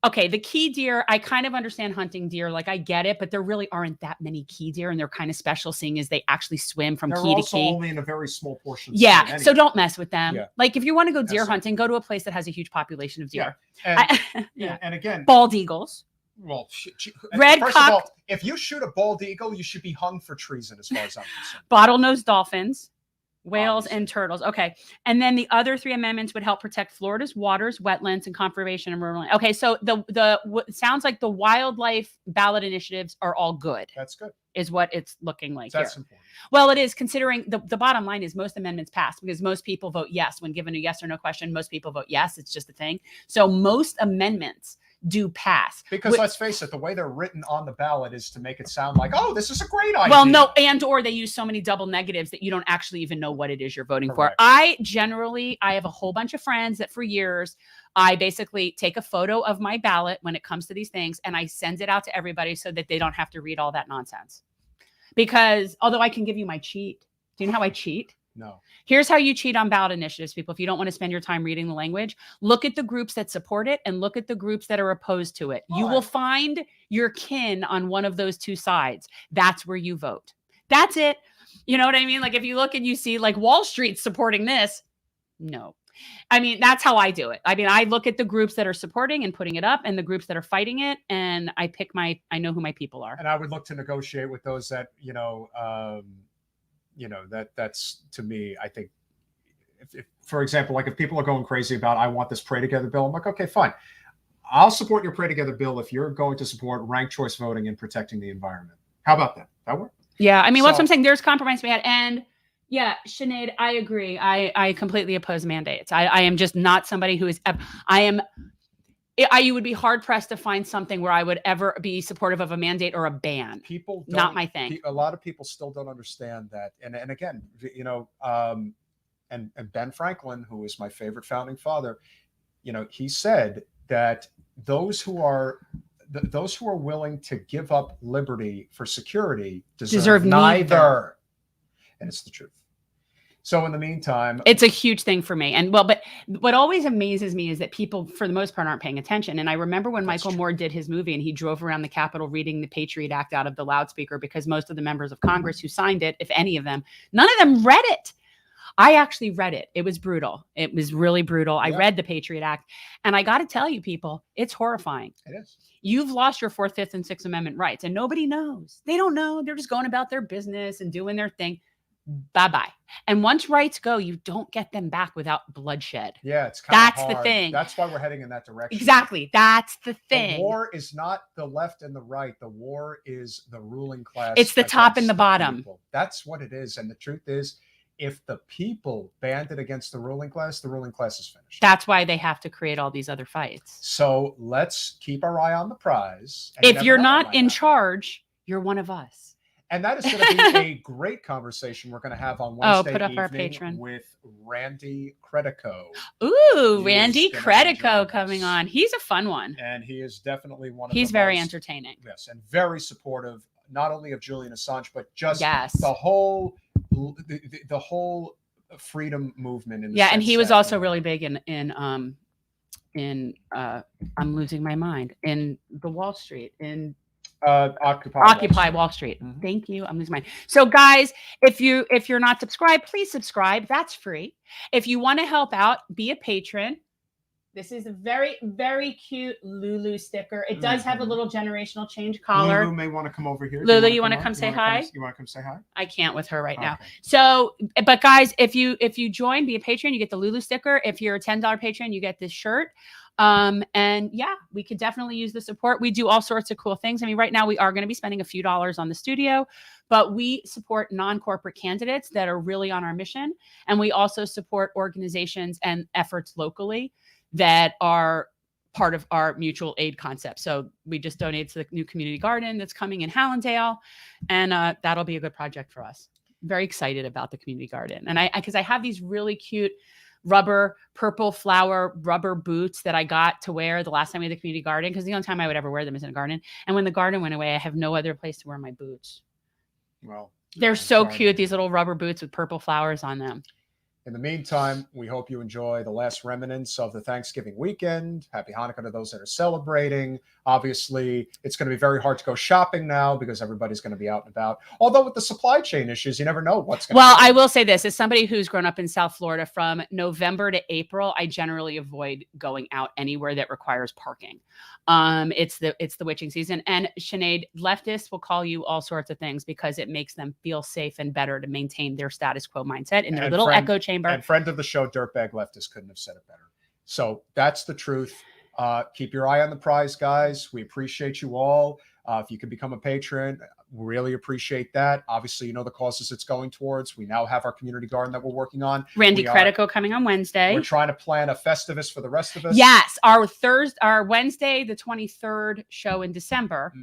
Okay, the key deer, I kind of understand hunting deer. Like, I get it, but there really aren't that many key deer, and they're kind of special, seeing as they actually swim from key to key. They're also only in a very small portion. Yeah, anyway. So don't mess with them. Yeah. Like, if you want to go deer hunting, go to a place that has a huge population of deer. Yeah. And again, bald eagles. Well, red-cocked. First of all, if you shoot a bald eagle, you should be hung for treason, as far as I'm concerned. Bottlenose dolphins. Whales obviously. and turtles. Okay. And then the other 3 amendments would help protect Florida's waters, wetlands, and conservation and rural. Okay. So sounds like the wildlife ballot initiatives are all good, That's good. is what it's looking like That's here. important. Well, it is, considering the bottom line is most amendments pass because most people vote yes. When given a yes or no question, most people vote yes. It's just a thing. So most amendments do pass. Because let's face it, the way they're written on the ballot is to make it sound like, oh, this is a great idea. Well, no, or they use so many double negatives that you don't actually even know what it is you're voting Correct. for. I have a whole bunch of friends that for years, I basically take a photo of my ballot when it comes to these things and I send it out to everybody so that they don't have to read all that nonsense. Because although I can give you my cheat, do you know how I cheat? No. Here's how you cheat on ballot initiatives, people. If you don't want to spend your time reading the language, look at the groups that support it and look at the groups that are opposed to it. You will find your kin on one of those 2 sides. That's where you vote. That's it. You know what I mean? Like if you look and you see like Wall Street supporting this, no. I mean, that's how I do it. I mean, I look at the groups that are supporting and putting it up and the groups that are fighting it. And I I know who my people are. And I would look to negotiate with those that, that's to me, I think, if, for example, like if people are going crazy about, I want this Pray Together bill, I'm like, okay, fine. I'll support your Pray Together bill if you're going to support ranked choice voting and protecting the environment. How about that? That work? Yeah. I mean, what's I'm saying, there's compromise to be had. And yeah, Sinead, I agree. I completely oppose mandates. I am just not somebody who is, you would be hard pressed to find something where I would ever be supportive of a mandate or a ban. People not my thing. A lot of people still don't understand that. And again, and Ben Franklin, who is my favorite founding father, he said that those who are willing to give up liberty for security deserve neither. And it's the truth. So in the meantime, it's a huge thing for me. And but what always amazes me is that people, for the most part, aren't paying attention. And I remember when Michael Moore did his movie and he drove around the Capitol reading the Patriot Act out of the loudspeaker because most of the members of Congress who signed it, if any of them, none of them read it. I actually read it. It was brutal. It was really brutal. I read the Patriot Act. And I got to tell you, people, it's horrifying. It is. You've lost your 4th, 5th, and 6th Amendment rights. And nobody knows. They don't know. They're just going about their business and doing their thing. Bye-bye. And once rights go, you don't get them back without bloodshed. Yeah, it's kind of hard. The thing. That's why we're heading in that direction. Exactly. That's the thing. The war is not the left and the right. The war is the ruling class. It's the top and the bottom. People. That's what it is. And the truth is, if the people banded against the ruling class is finished. That's why they have to create all these other fights. So let's keep our eye on the prize. If you're not in charge, you're one of us. And that is going to be a great conversation we're going to have on Wednesday put up evening our Patreon with Randy Credico. Ooh, Randy Credico coming on. He's a fun one. And he is definitely one of He's very entertaining. Yes, and very supportive, not only of Julian Assange, but just the whole freedom movement. In the and he was also really big in I'm losing my mind, in the Wall Street, in Occupy Wall Street. Mm-hmm. Thank you. I'm losing my mind. So guys, if you're not subscribed, please subscribe. That's free. If you want to help out, be a patron. This is a very, very cute Lulu sticker. It does have a little generational change collar. Lulu may want to come over here. Lulu, you want to come say hi? You want to come say hi? I can't with her right now. So, but guys, if you join, be a patron, you get the Lulu sticker. If you're a $10 patron, you get this shirt. And yeah, we could definitely use the support. We do all sorts of cool things. I mean, right now we are going to be spending a few dollars on the studio, but we support non-corporate candidates that are really on our mission. And we also support organizations and efforts locally that are part of our mutual aid concept. So we just donated to the new community garden that's coming in Hallandale, and that'll be a good project for us. Very excited about the community garden. And because I have these really cute purple flower rubber boots that I got to wear the last time we had the community garden, because the only time I would ever wear them is in a garden. And when the garden went away, I have no other place to wear my boots. Well, they're so cute, these little rubber boots with purple flowers on them. In the meantime, we hope you enjoy the last remnants of the Thanksgiving weekend. Happy Hanukkah to those that are celebrating. Obviously, it's going to be very hard to go shopping now because everybody's going to be out and about. Although with the supply chain issues, you never know what's going to happen. Well, I will say this, as somebody who's grown up in South Florida, from November to April, I generally avoid going out anywhere that requires parking. It's the witching season. And Sinead, leftists will call you all sorts of things because it makes them feel safe and better to maintain their status quo mindset in their little echo chamber. And friend of the show, Dirtbag Leftist, couldn't have said it better. So that's the truth. Keep your eye on the prize, guys. We appreciate you all. If you can become a patron, we really appreciate that. Obviously, you know the causes it's going towards. We now have our community garden that we're working on. Randy Credico coming on Wednesday. We're trying to plan a Festivus for the rest of us. Yes, our Wednesday, the 23rd show in December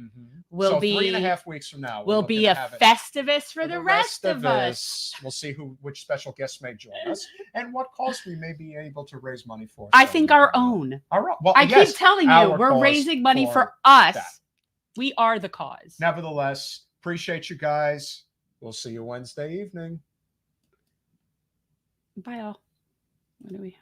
will be 3.5 weeks from now. Will be a Festivus for the rest of us. We'll see which special guests may join us and what cause we may be able to raise money for. I think our own. Well, I keep telling you, we're raising money for us. We are the cause. Nevertheless, appreciate you guys. We'll see you Wednesday evening. Bye all. What do we have?